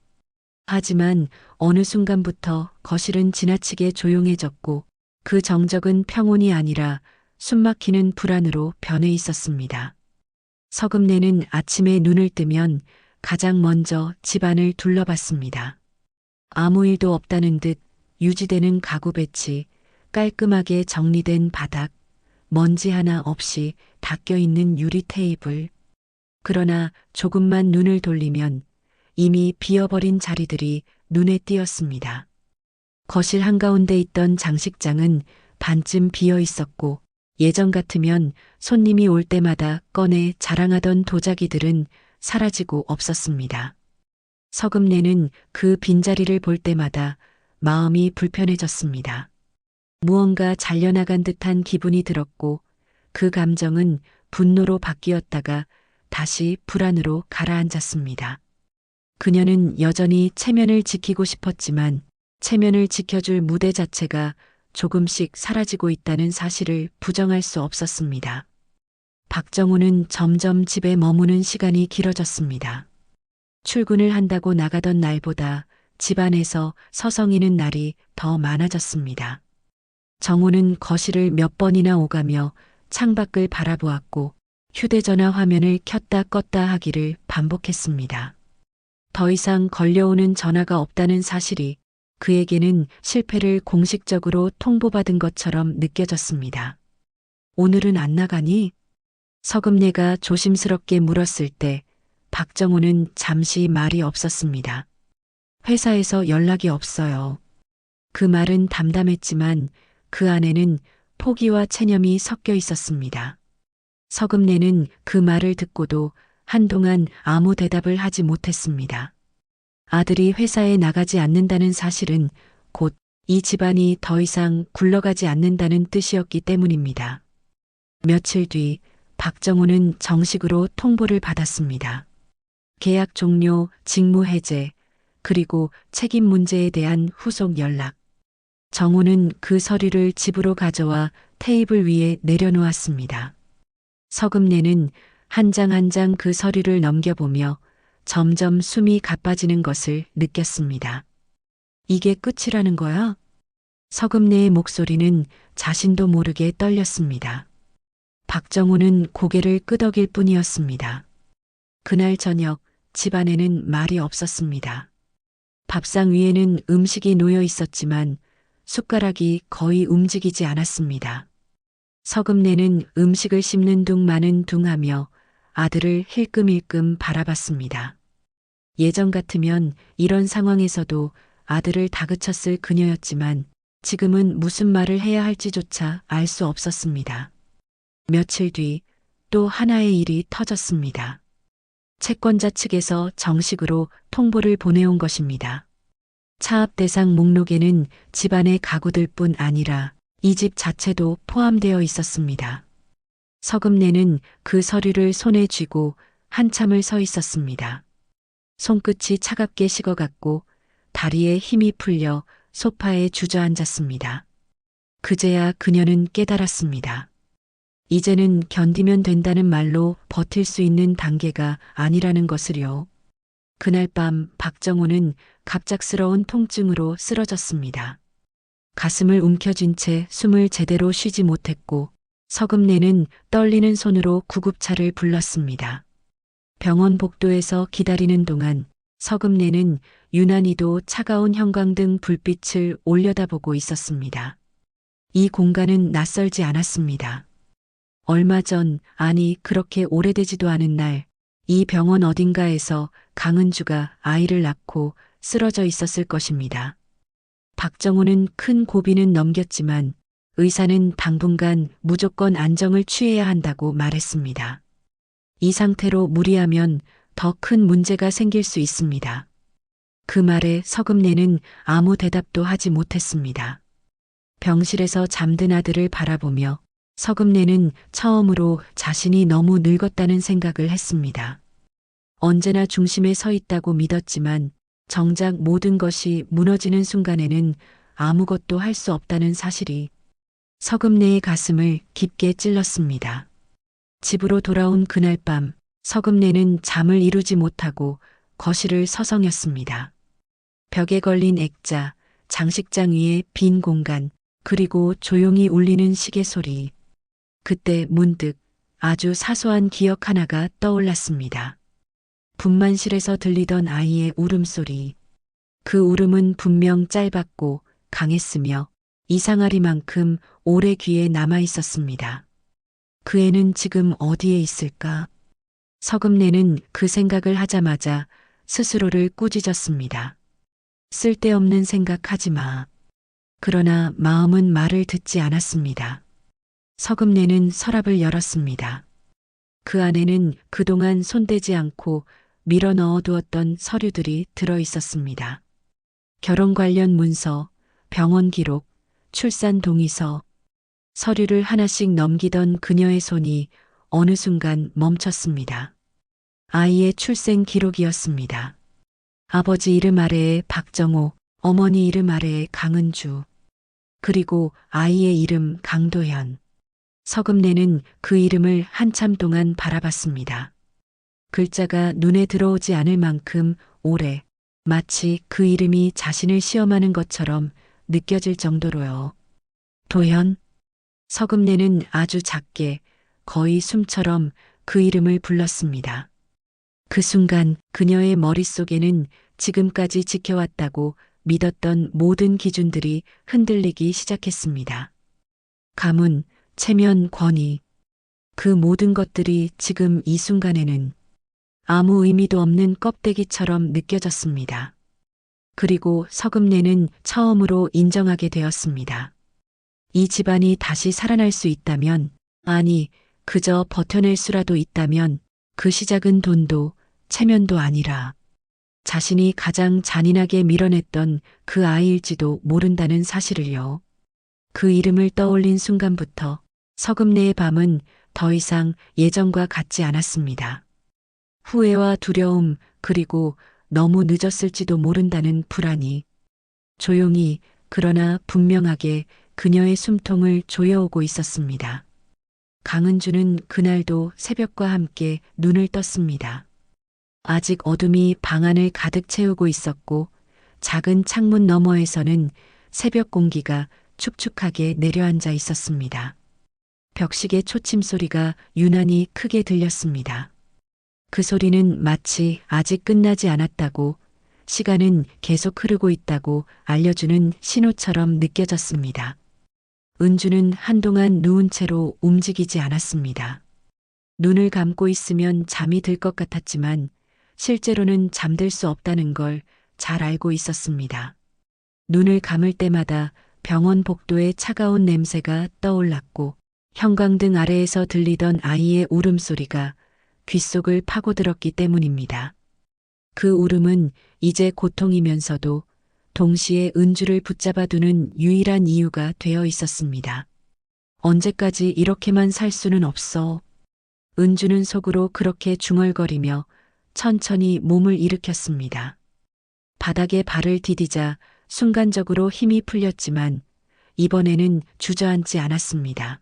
[SPEAKER 1] 하지만 어느 순간부터 거실은 지나치게 조용해졌고 그 정적은 평온이 아니라 숨막히는 불안으로 변해 있었습니다. 서금내는 아침에 눈을 뜨면 가장 먼저 집안을 둘러봤습니다. 아무 일도 없다는 듯 유지되는 가구 배치, 깔끔하게 정리된 바닥, 먼지 하나 없이 닦여 있는 유리 테이블. 그러나 조금만 눈을 돌리면 이미 비어버린 자리들이 눈에 띄었습니다. 거실 한가운데 있던 장식장은 반쯤 비어 있었고 예전 같으면 손님이 올 때마다 꺼내 자랑하던 도자기들은 사라지고 없었습니다. 서금내는 그 빈자리를 볼 때마다 마음이 불편해졌습니다. 무언가 잘려나간 듯한 기분이 들었고 그 감정은 분노로 바뀌었다가 다시 불안으로 가라앉았습니다. 그녀는 여전히 체면을 지키고 싶었지만 체면을 지켜줄 무대 자체가 조금씩 사라지고 있다는 사실을 부정할 수 없었습니다. 박정우는 점점 집에 머무는 시간이 길어졌습니다. 출근을 한다고 나가던 날보다 집안에서 서성이는 날이 더 많아졌습니다. 정우는 거실을 몇 번이나 오가며 창밖을 바라보았고 휴대전화 화면을 켰다 껐다 하기를 반복했습니다. 더 이상 걸려오는 전화가 없다는 사실이 그에게는 실패를 공식적으로 통보받은 것처럼 느껴졌습니다. 오늘은 안 나가니? 서금내가 조심스럽게 물었을 때 박정우는 잠시 말이 없었습니다. 회사에서 연락이 없어요. 그 말은 담담했지만 그 안에는 포기와 체념이 섞여 있었습니다. 서금내는 그 말을 듣고도 한동안 아무 대답을 하지 못했습니다. 아들이 회사에 나가지 않는다는 사실은 곧 이 집안이 더 이상 굴러가지 않는다는 뜻이었기 때문입니다. 며칠 뒤 박정우는 정식으로 통보를 받았습니다. 계약 종료, 직무 해제, 그리고 책임 문제에 대한 후속 연락. 정우는 그 서류를 집으로 가져와 테이블 위에 내려놓았습니다. 서금내는 한 장 한 장 그 서류를 넘겨보며 점점 숨이 가빠지는 것을 느꼈습니다. 이게 끝이라는 거야? 서금내의 목소리는 자신도 모르게 떨렸습니다. 박정우는 고개를 끄덕일 뿐이었습니다. 그날 저녁 집안에는 말이 없었습니다. 밥상 위에는 음식이 놓여 있었지만 숟가락이 거의 움직이지 않았습니다. 서금내는 음식을 씹는 둥 마는 둥 하며 아들을 힐끔힐끔 바라봤습니다. 예전 같으면 이런 상황에서도 아들을 다그쳤을 그녀였지만 지금은 무슨 말을 해야 할지조차 알 수 없었습니다. 며칠 뒤 또 하나의 일이 터졌습니다. 채권자 측에서 정식으로 통보를 보내온 것입니다. 차압 대상 목록에는 집안의 가구들 뿐 아니라 이 집 자체도 포함되어 있었습니다. 서금내는 그 서류를 손에 쥐고 한참을 서 있었습니다. 손끝이 차갑게 식어갔고 다리에 힘이 풀려 소파에 주저앉았습니다. 그제야 그녀는 깨달았습니다. 이제는 견디면 된다는 말로 버틸 수 있는 단계가 아니라는 것을요. 그날 밤 박정호는 갑작스러운 통증으로 쓰러졌습니다. 가슴을 움켜쥔 채 숨을 제대로 쉬지 못했고 서금내는 떨리는 손으로 구급차를 불렀습니다. 병원 복도에서 기다리는 동안 서금내는 유난히도 차가운 형광등 불빛을 올려다보고 있었습니다. 이 공간은 낯설지 않았습니다. 얼마 전, 아니 그렇게 오래되지도 않은 날, 이 병원 어딘가에서 강은주가 아이를 낳고 쓰러져 있었을 것입니다. 박정호는 큰 고비는 넘겼지만 의사는 당분간 무조건 안정을 취해야 한다고 말했습니다. 이 상태로 무리하면 더 큰 문제가 생길 수 있습니다. 그 말에 서금내는 아무 대답도 하지 못했습니다. 병실에서 잠든 아들을 바라보며 서금내는 처음으로 자신이 너무 늙었다는 생각을 했습니다. 언제나 중심에 서 있다고 믿었지만 정작 모든 것이 무너지는 순간에는 아무것도 할 수 없다는 사실이 서금내의 가슴을 깊게 찔렀습니다. 집으로 돌아온 그날 밤 서금내는 잠을 이루지 못하고 거실을 서성였습니다. 벽에 걸린 액자, 장식장 위에 빈 공간, 그리고 조용히 울리는 시계 소리. 그때 문득 아주 사소한 기억 하나가 떠올랐습니다. 분만실에서 들리던 아이의 울음소리. 그 울음은 분명 짧았고 강했으며 이상하리만큼 오래 귀에 남아 있었습니다. 그 애는 지금 어디에 있을까? 서금내는 그 생각을 하자마자 스스로를 꾸짖었습니다. 쓸데없는 생각하지 마. 그러나 마음은 말을 듣지 않았습니다. 서금내는 서랍을 열었습니다. 그 안에는 그동안 손대지 않고 밀어 넣어두었던 서류들이 들어 있었습니다. 결혼 관련 문서, 병원 기록, 출산 동의서, 서류를 하나씩 넘기던 그녀의 손이 어느 순간 멈췄습니다. 아이의 출생 기록이었습니다. 아버지 이름 아래에 박정호, 어머니 이름 아래에 강은주, 그리고 아이의 이름 강도현. 서금내는 그 이름을 한참 동안 바라봤습니다. 글자가 눈에 들어오지 않을 만큼 오래, 마치 그 이름이 자신을 시험하는 것처럼 느껴질 정도로요. 도현? 서금내는 아주 작게, 거의 숨처럼 그 이름을 불렀습니다. 그 순간 그녀의 머릿속에는 지금까지 지켜왔다고 믿었던 모든 기준들이 흔들리기 시작했습니다. 가문, 체면, 권위. 그 모든 것들이 지금 이 순간에는 아무 의미도 없는 껍데기처럼 느껴졌습니다. 그리고 서금내는 처음으로 인정하게 되었습니다. 이 집안이 다시 살아날 수 있다면, 아니, 그저 버텨낼 수라도 있다면 그 시작은 돈도 체면도 아니라 자신이 가장 잔인하게 밀어냈던 그 아이일지도 모른다는 사실을요. 그 이름을 떠올린 순간부터 서금내의 밤은 더 이상 예전과 같지 않았습니다. 후회와 두려움, 그리고 너무 늦었을지도 모른다는 불안이 조용히 그러나 분명하게 그녀의 숨통을 조여오고 있었습니다. 강은주는 그날도 새벽과 함께 눈을 떴습니다. 아직 어둠이 방 안을 가득 채우고 있었고 작은 창문 너머에서는 새벽 공기가 축축하게 내려앉아 있었습니다. 벽시계 초침 소리가 유난히 크게 들렸습니다. 그 소리는 마치 아직 끝나지 않았다고, 시간은 계속 흐르고 있다고 알려주는 신호처럼 느껴졌습니다. 은주는 한동안 누운 채로 움직이지 않았습니다. 눈을 감고 있으면 잠이 들 것 같았지만 실제로는 잠들 수 없다는 걸 잘 알고 있었습니다. 눈을 감을 때마다 병원 복도의 차가운 냄새가 떠올랐고 형광등 아래에서 들리던 아이의 울음소리가 귓속을 파고들었기 때문입니다. 그 울음은 이제 고통이면서도 동시에 은주를 붙잡아두는 유일한 이유가 되어 있었습니다. 언제까지 이렇게만 살 수는 없어. 은주는 속으로 그렇게 중얼거리며 천천히 몸을 일으켰습니다. 바닥에 발을 디디자 순간적으로 힘이 풀렸지만 이번에는 주저앉지 않았습니다.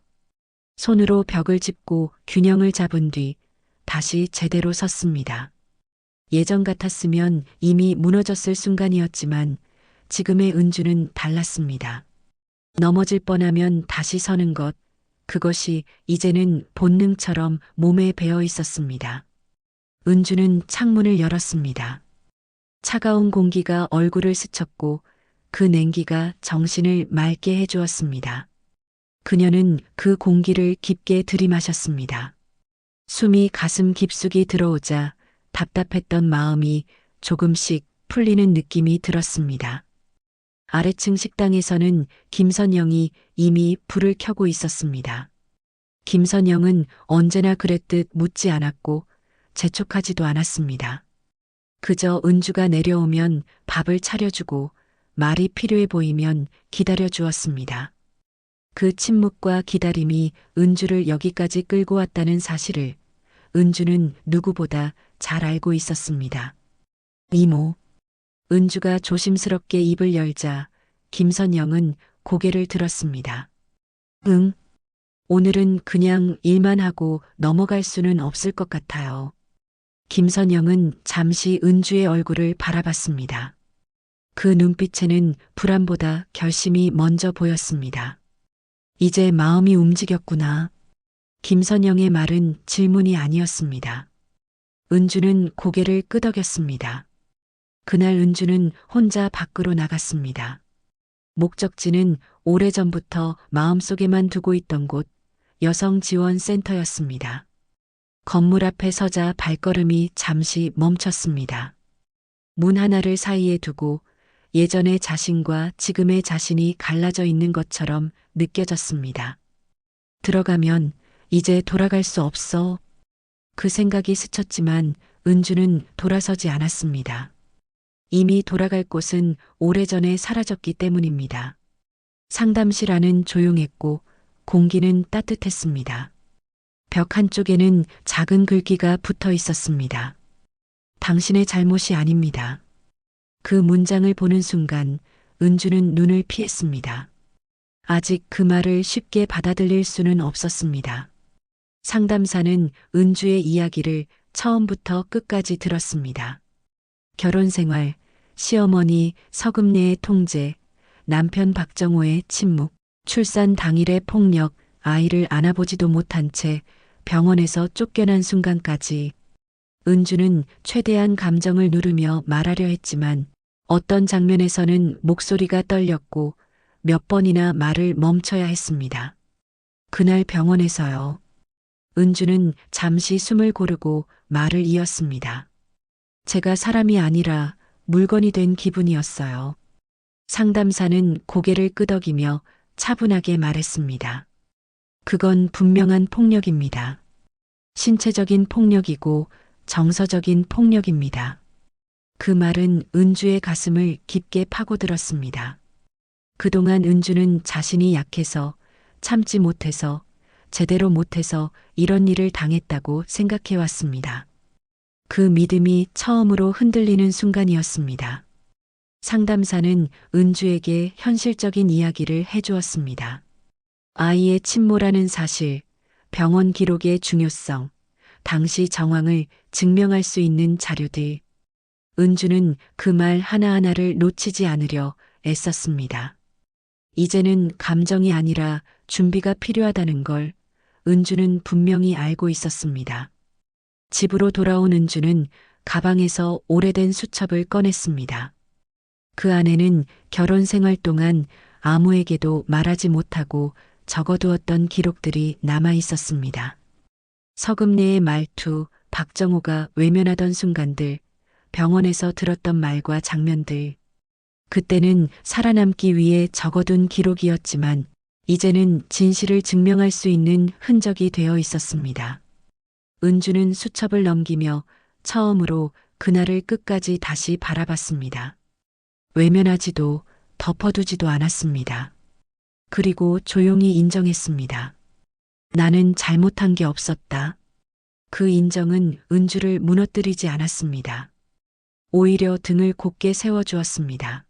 [SPEAKER 1] 손으로 벽을 짚고 균형을 잡은 뒤 다시 제대로 섰습니다. 예전 같았으면 이미 무너졌을 순간이었지만 지금의 은주는 달랐습니다. 넘어질 뻔하면 다시 서는 것, 그것이 이제는 본능처럼 몸에 배어 있었습니다. 은주는 창문을 열었습니다. 차가운 공기가 얼굴을 스쳤고 그 냉기가 정신을 맑게 해주었습니다. 그녀는 그 공기를 깊게 들이마셨습니다. 숨이 가슴 깊숙이 들어오자 답답했던 마음이 조금씩 풀리는 느낌이 들었습니다. 아래층 식당에서는 김선영이 이미 불을 켜고 있었습니다. 김선영은 언제나 그랬듯 묻지 않았고 재촉하지도 않았습니다. 그저 은주가 내려오면 밥을 차려주고 말이 필요해 보이면 기다려 주었습니다. 그 침묵과 기다림이 은주를 여기까지 끌고 왔다는 사실을 은주는 누구보다 잘 알고 있었습니다. 이모. 은주가 조심스럽게 입을 열자 김선영은 고개를 들었습니다. 응. 오늘은 그냥 일만 하고 넘어갈 수는 없을 것 같아요. 김선영은 잠시 은주의 얼굴을 바라봤습니다. 그 눈빛에는 불안보다 결심이 먼저 보였습니다. 이제 마음이 움직였구나. 김선영의 말은 질문이 아니었습니다. 은주는 고개를 끄덕였습니다. 그날 은주는 혼자 밖으로 나갔습니다. 목적지는 오래전부터 마음속에만 두고 있던 곳, 여성지원센터였습니다. 건물 앞에 서자 발걸음이 잠시 멈췄습니다. 문 하나를 사이에 두고 예전의 자신과 지금의 자신이 갈라져 있는 것처럼 느껴졌습니다. 들어가면 이제 돌아갈 수 없어. 그 생각이 스쳤지만 은주는 돌아서지 않았습니다. 이미 돌아갈 곳은 오래전에 사라졌기 때문입니다. 상담실 안은 조용했고 공기는 따뜻했습니다. 벽 한쪽에는 작은 글귀가 붙어 있었습니다. 당신의 잘못이 아닙니다. 그 문장을 보는 순간 은주는 눈을 피했습니다. 아직 그 말을 쉽게 받아들일 수는 없었습니다. 상담사는 은주의 이야기를 처음부터 끝까지 들었습니다. 결혼 생활, 시어머니 서금래의 통제, 남편 박정호의 침묵, 출산 당일의 폭력, 아이를 안아보지도 못한 채 병원에서 쫓겨난 순간까지 은주는 최대한 감정을 누르며 말하려 했지만 어떤 장면에서는 목소리가 떨렸고 몇 번이나 말을 멈춰야 했습니다. 그날 병원에서요. 은주는 잠시 숨을 고르고 말을 이었습니다. 제가 사람이 아니라 물건이 된 기분이었어요. 상담사는 고개를 끄덕이며 차분하게 말했습니다. 그건 분명한 폭력입니다. 신체적인 폭력이고 정서적인 폭력입니다. 그 말은 은주의 가슴을 깊게 파고들었습니다. 그동안 은주는 자신이 약해서 참지 못해서 제대로 못해서 이런 일을 당했다고 생각해왔습니다. 그 믿음이 처음으로 흔들리는 순간이었습니다. 상담사는 은주에게 현실적인 이야기를 해주었습니다. 아이의 침모라는 사실, 병원 기록의 중요성, 당시 정황을 증명할 수 있는 자료들. 은주는 그 말 하나하나를 놓치지 않으려 애썼습니다. 이제는 감정이 아니라 준비가 필요하다는 걸 은주는 분명히 알고 있었습니다. 집으로 돌아온 은주는 가방에서 오래된 수첩을 꺼냈습니다. 그 안에는 결혼 생활 동안 아무에게도 말하지 못하고 적어두었던 기록들이 남아 있었습니다. 서금네의 말투, 박정호가 외면하던 순간들, 병원에서 들었던 말과 장면들. 그때는 살아남기 위해 적어둔 기록이었지만 이제는 진실을 증명할 수 있는 흔적이 되어 있었습니다. 은주는 수첩을 넘기며 처음으로 그날을 끝까지 다시 바라봤습니다. 외면하지도 덮어두지도 않았습니다. 그리고 조용히 인정했습니다. 나는 잘못한 게 없었다. 그 인정은 은주를 무너뜨리지 않았습니다. 오히려 등을 곧게 세워주었습니다.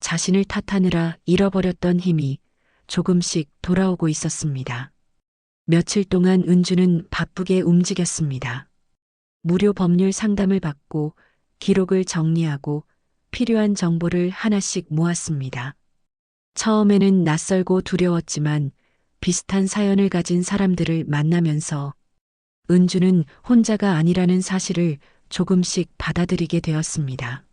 [SPEAKER 1] 자신을 탓하느라 잃어버렸던 힘이 조금씩 돌아오고 있었습니다. 며칠 동안 은주는 바쁘게 움직였습니다. 무료 법률 상담을 받고 기록을 정리하고 필요한 정보를 하나씩 모았습니다. 처음에는 낯설고 두려웠지만 비슷한 사연을 가진 사람들을 만나면서 은주는 혼자가 아니라는 사실을 조금씩 받아들이게 되었습니다.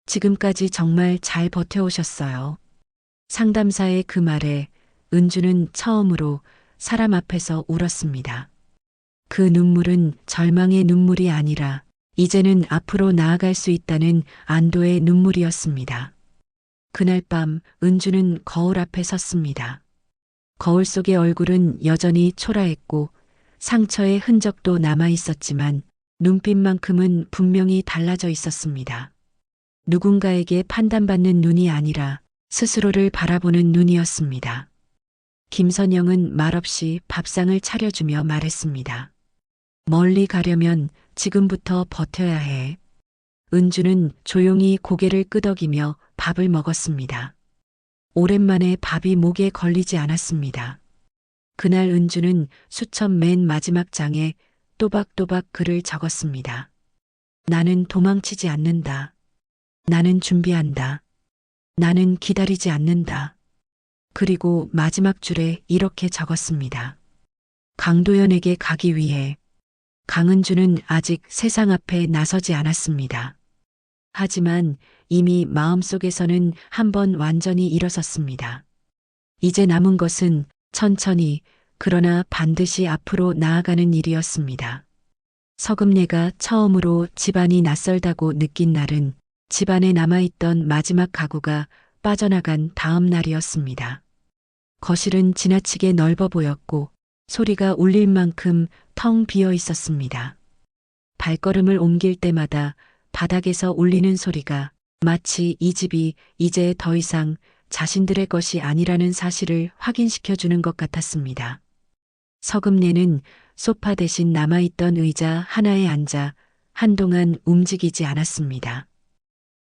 [SPEAKER 1] 지금까지 정말 잘 버텨오셨어요. 상담사의 그 말에 은주는 처음으로 사람 앞에서 울었습니다. 그 눈물은 절망의 눈물이 아니라 이제는 앞으로 나아갈 수 있다는 안도의 눈물이었습니다. 그날 밤 은주는 거울 앞에 섰습니다. 거울 속의 얼굴은 여전히 초라했고 상처의 흔적도 남아 있었지만 눈빛만큼은 분명히 달라져 있었습니다. 누군가에게 판단받는 눈이 아니라 스스로를 바라보는 눈이었습니다. 김선영은 말없이 밥상을 차려주며 말했습니다. 멀리 가려면 지금부터 버텨야 해. 은주는 조용히 고개를 끄덕이며 밥을 먹었습니다. 오랜만에 밥이 목에 걸리지 않았습니다. 그날 은주는 수첩 맨 마지막 장에 또박또박 글을 적었습니다. 나는 도망치지 않는다. 나는 준비한다. 나는 기다리지 않는다. 그리고 마지막 줄에 이렇게 적었습니다. 강도연에게 가기 위해. 강은주는 아직 세상 앞에 나서지 않았습니다. 하지만 이미 마음속에서는 한번 완전히 일어섰습니다. 이제 남은 것은 천천히 그러나 반드시 앞으로 나아가는 일이었습니다. 서금네가 처음으로 집안이 낯설다고 느낀 날은 집안에 남아있던 마지막 가구가 빠져나간 다음 날이었습니다. 거실은 지나치게 넓어 보였고 소리가 울릴 만큼 텅 비어 있었습니다. 발걸음을 옮길 때마다 바닥에서 울리는 소리가 마치 이 집이 이제 더 이상 자신들의 것이 아니라는 사실을 확인시켜 주는 것 같았습니다. 서금네는 소파 대신 남아있던 의자 하나에 앉아 한동안 움직이지 않았습니다.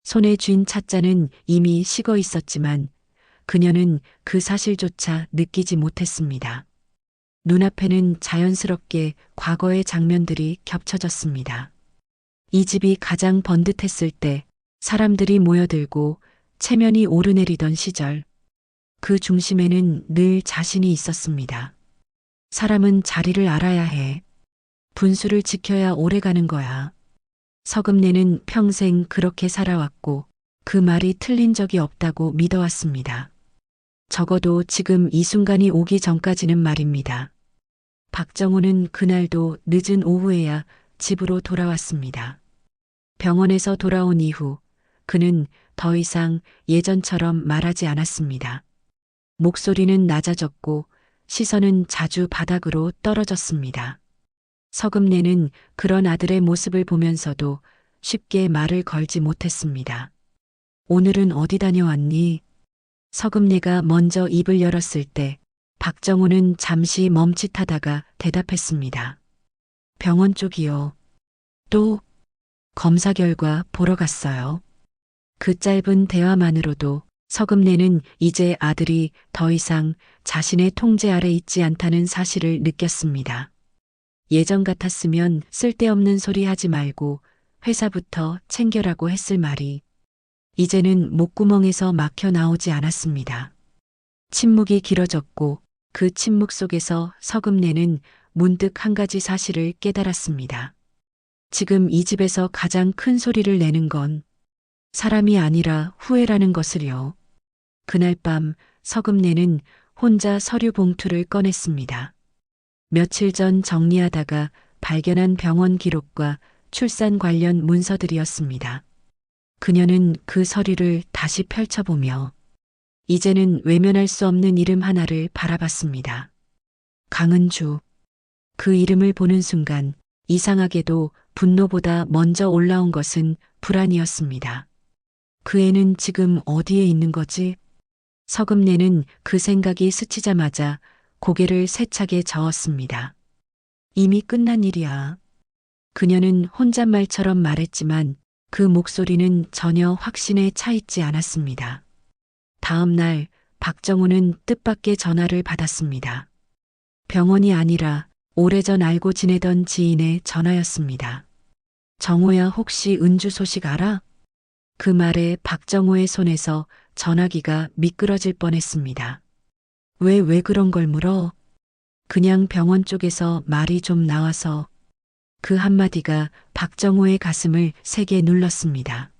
[SPEAKER 1] 손에 쥔 찻잔은 이미 식어 있었지만 그녀는 그 사실조차 느끼지 못했습니다. 눈앞에는 자연스럽게 과거의 장면들이 겹쳐졌습니다. 이 집이 가장 번듯했을 때 사람들이 모여들고 체면이 오르내리던 시절, 그 중심에는 늘 자신이 있었습니다. 사람은 자리를 알아야 해. 분수를 지켜야 오래가는 거야. 서금네는 평생 그렇게 살아왔고 그 말이 틀린 적이 없다고 믿어왔습니다. 적어도 지금 이 순간이 오기 전까지는 말입니다. 박정호는 그날도 늦은 오후에야 집으로 돌아왔습니다. 병원에서 돌아온 이후 그는 더 이상 예전처럼 말하지 않았습니다. 목소리는 낮아졌고 시선은 자주 바닥으로 떨어졌습니다. 서금네는 그런 아들의 모습을 보면서도 쉽게 말을 걸지 못했습니다. 오늘은 어디 다녀왔니? 서금네가 먼저 입을 열었을 때 박정호는 잠시 멈칫하다가 대답했습니다. 병원 쪽이요. 또 검사 결과 보러 갔어요. 그 짧은 대화만으로도 서금네는 이제 아들이 더 이상 자신의 통제 아래 있지 않다는 사실을 느꼈습니다. 예전 같았으면 쓸데없는 소리 하지 말고 회사부터 챙겨라고 했을 말이 이제는 목구멍에서 막혀 나오지 않았습니다. 침묵이 길어졌고 그 침묵 속에서 서금네는 문득 한 가지 사실을 깨달았습니다. 지금 이 집에서 가장 큰 소리를 내는 건 사람이 아니라 후회라는 것을요. 그날 밤 서금네는 혼자 서류 봉투를 꺼냈습니다. 며칠 전 정리하다가 발견한 병원 기록과 출산 관련 문서들이었습니다. 그녀는 그 서류를 다시 펼쳐보며 이제는 외면할 수 없는 이름 하나를 바라봤습니다. 강은주. 그 이름을 보는 순간 이상하게도 분노보다 먼저 올라온 것은 불안이었습니다. 그 애는 지금 어디에 있는 거지? 서금내는 그 생각이 스치자마자 고개를 세차게 저었습니다. 이미 끝난 일이야. 그녀는 혼잣말처럼 말했지만 그 목소리는 전혀 확신에 차 있지 않았습니다. 다음 날 박정우는 뜻밖의 전화를 받았습니다. 병원이 아니라 오래전 알고 지내던 지인의 전화였습니다. 정호야, 혹시 은주 소식 알아? 그 말에 박정호의 손에서 전화기가 미끄러질 뻔했습니다. 왜 그런 걸 물어? 그냥 병원 쪽에서 말이 좀 나와서. 그 한마디가 박정호의 가슴을 세게 눌렀습니다.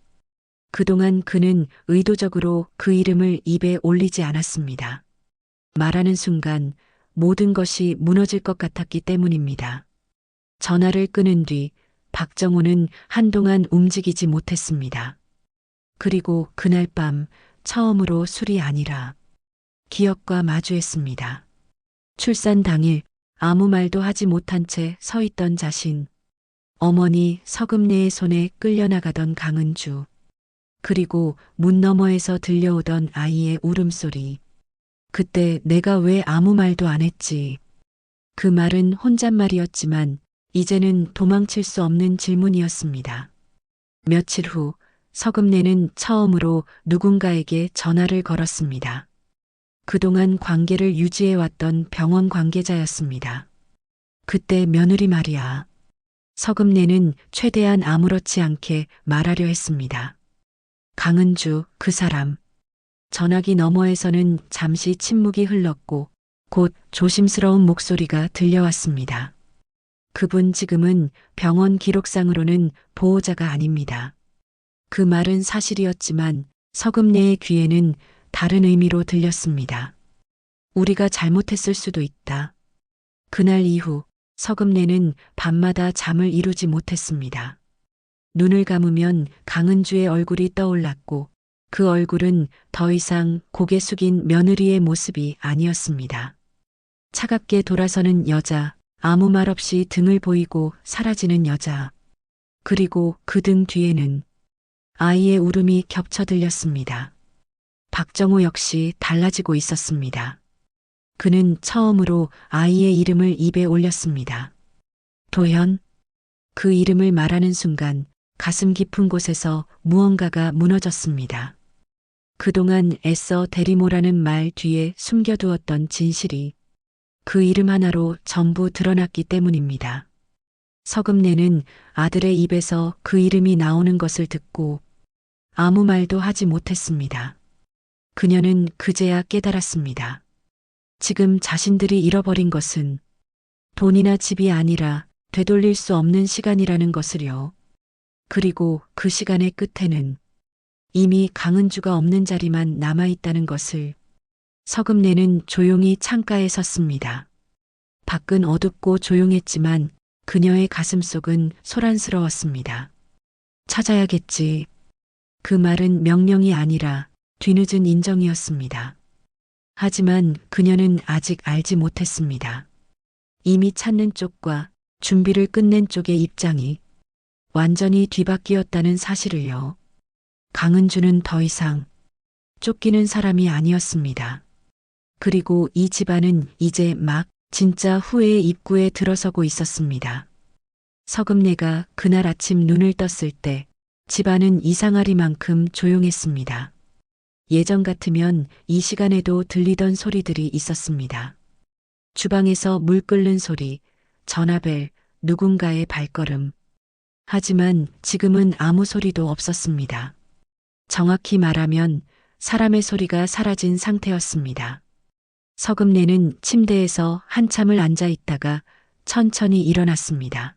[SPEAKER 1] 그동안 그는 의도적으로 그 이름을 입에 올리지 않았습니다. 말하는 순간 모든 것이 무너질 것 같았기 때문입니다. 전화를 끊은 뒤 박정호는 한동안 움직이지 못했습니다. 그리고 그날 밤 처음으로 술이 아니라 기억과 마주했습니다. 출산 당일 아무 말도 하지 못한 채 서 있던 자신, 어머니 서금내의 손에 끌려나가던 강은주, 그리고 문 너머에서 들려오던 아이의 울음소리. 그때 내가 왜 아무 말도 안 했지? 그 말은 혼잣말이었지만 이제는 도망칠 수 없는 질문이었습니다. 며칠 후 서금내는 처음으로 누군가에게 전화를 걸었습니다. 그동안 관계를 유지해왔던 병원 관계자였습니다. 그때 며느리 말이야. 서금내는 최대한 아무렇지 않게 말하려 했습니다. 강은주, 그 사람. 전화기 너머에서는 잠시 침묵이 흘렀고 곧 조심스러운 목소리가 들려왔습니다. 그분 지금은 병원 기록상으로는 보호자가 아닙니다. 그 말은 사실이었지만 서금내의 귀에는 다른 의미로 들렸습니다. 우리가 잘못했을 수도 있다. 그날 이후 서금내는 밤마다 잠을 이루지 못했습니다. 눈을 감으면 강은주의 얼굴이 떠올랐고 그 얼굴은 더 이상 고개 숙인 며느리의 모습이 아니었습니다. 차갑게 돌아서는 여자, 아무 말 없이 등을 보이고 사라지는 여자. 그리고 그 등 뒤에는 아이의 울음이 겹쳐 들렸습니다. 박정호 역시 달라지고 있었습니다. 그는 처음으로 아이의 이름을 입에 올렸습니다. 도현. 그 이름을 말하는 순간 가슴 깊은 곳에서 무언가가 무너졌습니다. 그동안 애써 대리모라는 말 뒤에 숨겨두었던 진실이 그 이름 하나로 전부 드러났기 때문입니다. 서금내는 아들의 입에서 그 이름이 나오는 것을 듣고 아무 말도 하지 못했습니다. 그녀는 그제야 깨달았습니다. 지금 자신들이 잃어버린 것은 돈이나 집이 아니라 되돌릴 수 없는 시간이라는 것을요. 그리고 그 시간의 끝에는 이미 강은주가 없는 자리만 남아있다는 것을. 서금내는 조용히 창가에 섰습니다. 밖은 어둡고 조용했지만 그녀의 가슴속은 소란스러웠습니다. 찾아야겠지. 그 말은 명령이 아니라 뒤늦은 인정이었습니다. 하지만 그녀는 아직 알지 못했습니다. 이미 찾는 쪽과 준비를 끝낸 쪽의 입장이 완전히 뒤바뀌었다는 사실을요. 강은주는 더 이상 쫓기는 사람이 아니었습니다. 그리고 이 집안은 이제 막 진짜 후회의 입구에 들어서고 있었습니다. 서금내가 그날 아침 눈을 떴을 때 집안은 이상하리만큼 조용했습니다. 예전 같으면 이 시간에도 들리던 소리들이 있었습니다. 주방에서 물 끓는 소리, 전화벨, 누군가의 발걸음. 하지만 지금은 아무 소리도 없었습니다. 정확히 말하면 사람의 소리가 사라진 상태였습니다. 서금내는 침대에서 한참을 앉아 있다가 천천히 일어났습니다.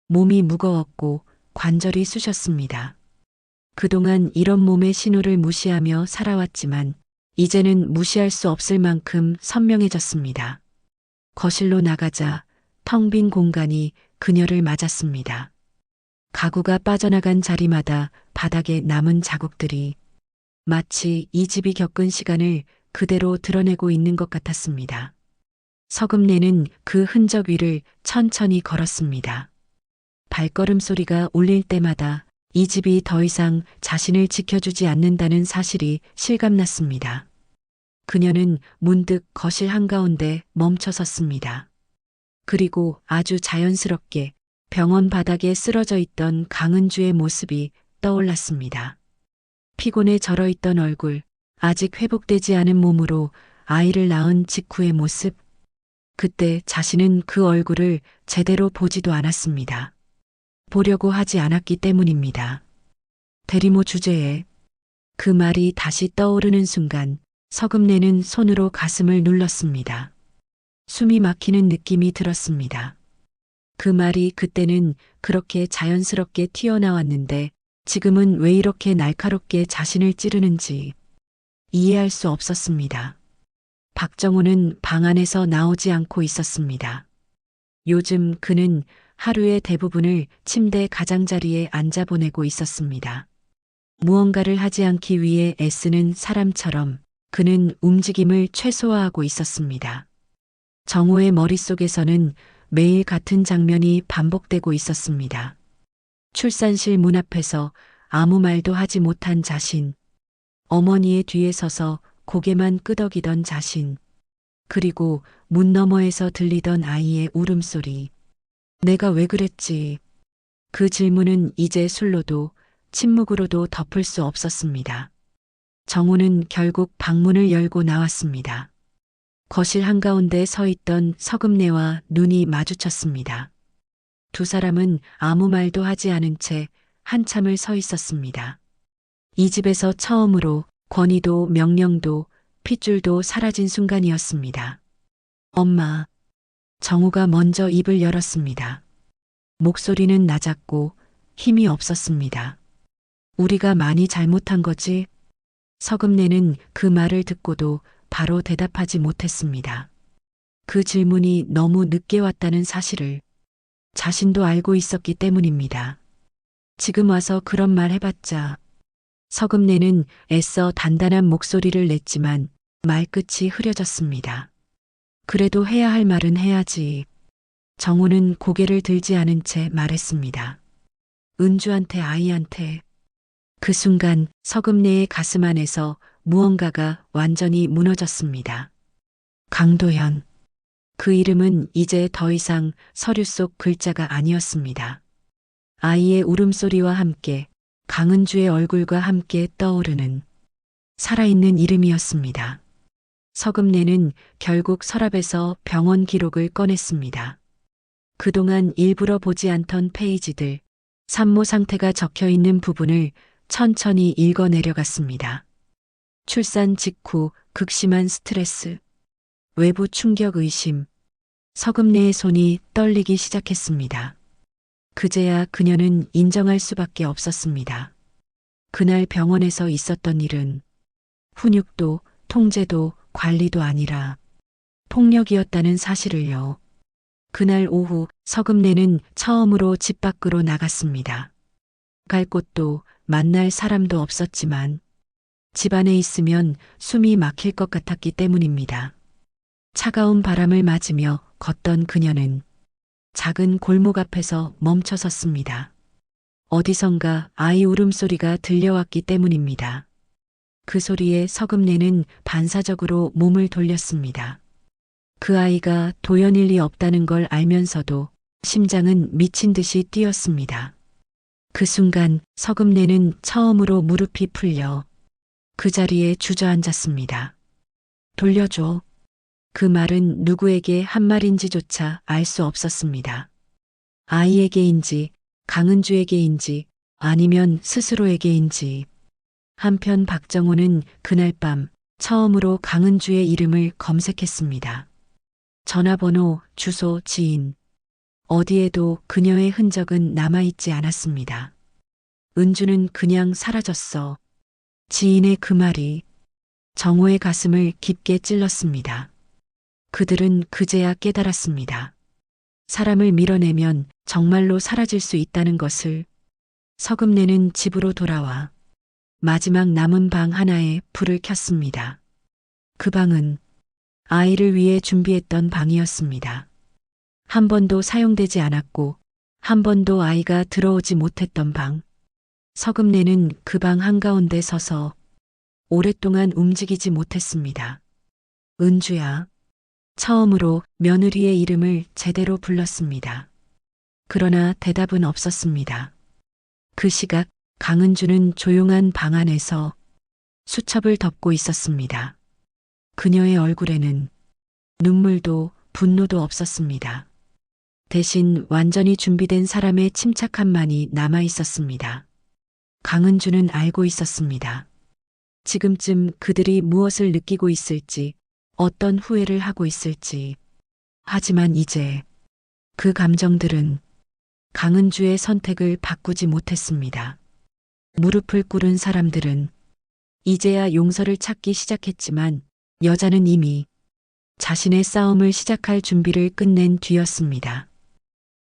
[SPEAKER 1] 몸이 무거웠고 관절이 쑤셨습니다. 그동안 이런 몸의 신호를 무시하며 살아왔지만 이제는 무시할 수 없을 만큼 선명해졌습니다. 거실로 나가자 텅 빈 공간이 그녀를 맞았습니다. 가구가 빠져나간 자리마다 바닥에 남은 자국들이 마치 이 집이 겪은 시간을 그대로 드러내고 있는 것 같았습니다. 서금내는 그 흔적 위를 천천히 걸었습니다. 발걸음 소리가 울릴 때마다 이 집이 더 이상 자신을 지켜주지 않는다는 사실이 실감났습니다. 그녀는 문득 거실 한가운데 멈춰 섰습니다. 그리고 아주 자연스럽게 병원 바닥에 쓰러져 있던 강은주의 모습이 떠올랐습니다. 피곤에 절어있던 얼굴, 아직 회복되지 않은 몸으로 아이를 낳은 직후의 모습. 그때 자신은 그 얼굴을 제대로 보지도 않았습니다. 보려고 하지 않았기 때문입니다. 대리모 주제에 그 말이 다시 떠오르는 순간 서금내는 손으로 가슴을 눌렀습니다. 숨이 막히는 느낌이 들었습니다. 그 말이 그때는 그렇게 자연스럽게 튀어나왔는데 지금은 왜 이렇게 날카롭게 자신을 찌르는지 이해할 수 없었습니다. 박정호는 방 안에서 나오지 않고 있었습니다. 요즘 그는 하루의 대부분을 침대 가장자리에 앉아 보내고 있었습니다. 무언가를 하지 않기 위해 애쓰는 사람처럼 그는 움직임을 최소화하고 있었습니다. 정호의 머릿속에서는 매일 같은 장면이 반복되고 있었습니다. 출산실 문 앞에서 아무 말도 하지 못한 자신, 어머니의 뒤에 서서 고개만 끄덕이던 자신, 그리고 문 너머에서 들리던 아이의 울음소리. 내가 왜 그랬지? 그 질문은 이제 술로도 침묵으로도 덮을 수 없었습니다. 정우는 결국 방문을 열고 나왔습니다. 거실 한가운데 서 있던 서금내와 눈이 마주쳤습니다. 두 사람은 아무 말도 하지 않은 채 한참을 서 있었습니다. 이 집에서 처음으로 권위도 명령도 핏줄도 사라진 순간이었습니다. 엄마. 정우가 먼저 입을 열었습니다. 목소리는 낮았고 힘이 없었습니다. 우리가 많이 잘못한 거지? 서금내는 그 말을 듣고도 바로 대답하지 못했습니다. 그 질문이 너무 늦게 왔다는 사실을 자신도 알고 있었기 때문입니다. 지금 와서 그런 말 해봤자. 서금내는 애써 단단한 목소리를 냈지만 말끝이 흐려졌습니다. 그래도 해야 할 말은 해야지. 정우는 고개를 들지 않은 채 말했습니다. 은주한테 아이한테. 그 순간 서금내의 가슴 안에서 무언가가 완전히 무너졌습니다. 강도현. 그 이름은 이제 더 이상 서류 속 글자가 아니었습니다. 아이의 울음소리와 함께 강은주의 얼굴과 함께 떠오르는 살아있는 이름이었습니다. 서금내는 결국 서랍에서 병원 기록을 꺼냈습니다. 그동안 일부러 보지 않던 페이지들, 산모 상태가 적혀 있는 부분을 천천히 읽어 내려갔습니다. 출산 직후 극심한 스트레스, 외부 충격 의심, 서금내의 손이 떨리기 시작했습니다. 그제야 그녀는 인정할 수밖에 없었습니다. 그날 병원에서 있었던 일은 훈육도 통제도 관리도 아니라 폭력이었다는 사실을요. 그날 오후 서금내는 처음으로 집 밖으로 나갔습니다. 갈 곳도 만날 사람도 없었지만 집 안에 있으면 숨이 막힐 것 같았기 때문입니다. 차가운 바람을 맞으며 걷던 그녀는 작은 골목 앞에서 멈춰 섰습니다. 어디선가 아이 울음소리가 들려왔기 때문입니다. 그 소리에 서금내는 반사적으로 몸을 돌렸습니다. 그 아이가 도연일 리 없다는 걸 알면서도 심장은 미친 듯이 뛰었습니다. 그 순간 서금내는 처음으로 무릎이 풀려 그 자리에 주저앉았습니다. 돌려줘. 그 말은 누구에게 한 말인지조차 알 수 없었습니다. 아이에게인지 강은주에게인지 아니면 스스로에게인지. 한편 박정호는 그날 밤 처음으로 강은주의 이름을 검색했습니다. 전화번호, 주소, 지인. 어디에도 그녀의 흔적은 남아있지 않았습니다. 은주는 그냥 사라졌어. 지인의 그 말이 정호의 가슴을 깊게 찔렀습니다. 그들은 그제야 깨달았습니다. 사람을 밀어내면 정말로 사라질 수 있다는 것을. 서금내는 집으로 돌아와 마지막 남은 방 하나에 불을 켰습니다. 그 방은 아이를 위해 준비했던 방이었습니다. 한 번도 사용되지 않았고 한 번도 아이가 들어오지 못했던 방. 서금내는 그 방 한가운데 서서 오랫동안 움직이지 못했습니다. 은주야. 처음으로 며느리의 이름을 제대로 불렀습니다. 그러나 대답은 없었습니다. 그 시각 강은주는 조용한 방 안에서 수첩을 덮고 있었습니다. 그녀의 얼굴에는 눈물도 분노도 없었습니다. 대신 완전히 준비된 사람의 침착함만이 남아 있었습니다. 강은주는 알고 있었습니다. 지금쯤 그들이 무엇을 느끼고 있을지, 어떤 후회를 하고 있을지. 하지만 이제 그 감정들은 강은주의 선택을 바꾸지 못했습니다. 무릎을 꿇은 사람들은 이제야 용서를 찾기 시작했지만 여자는 이미 자신의 싸움을 시작할 준비를 끝낸 뒤였습니다.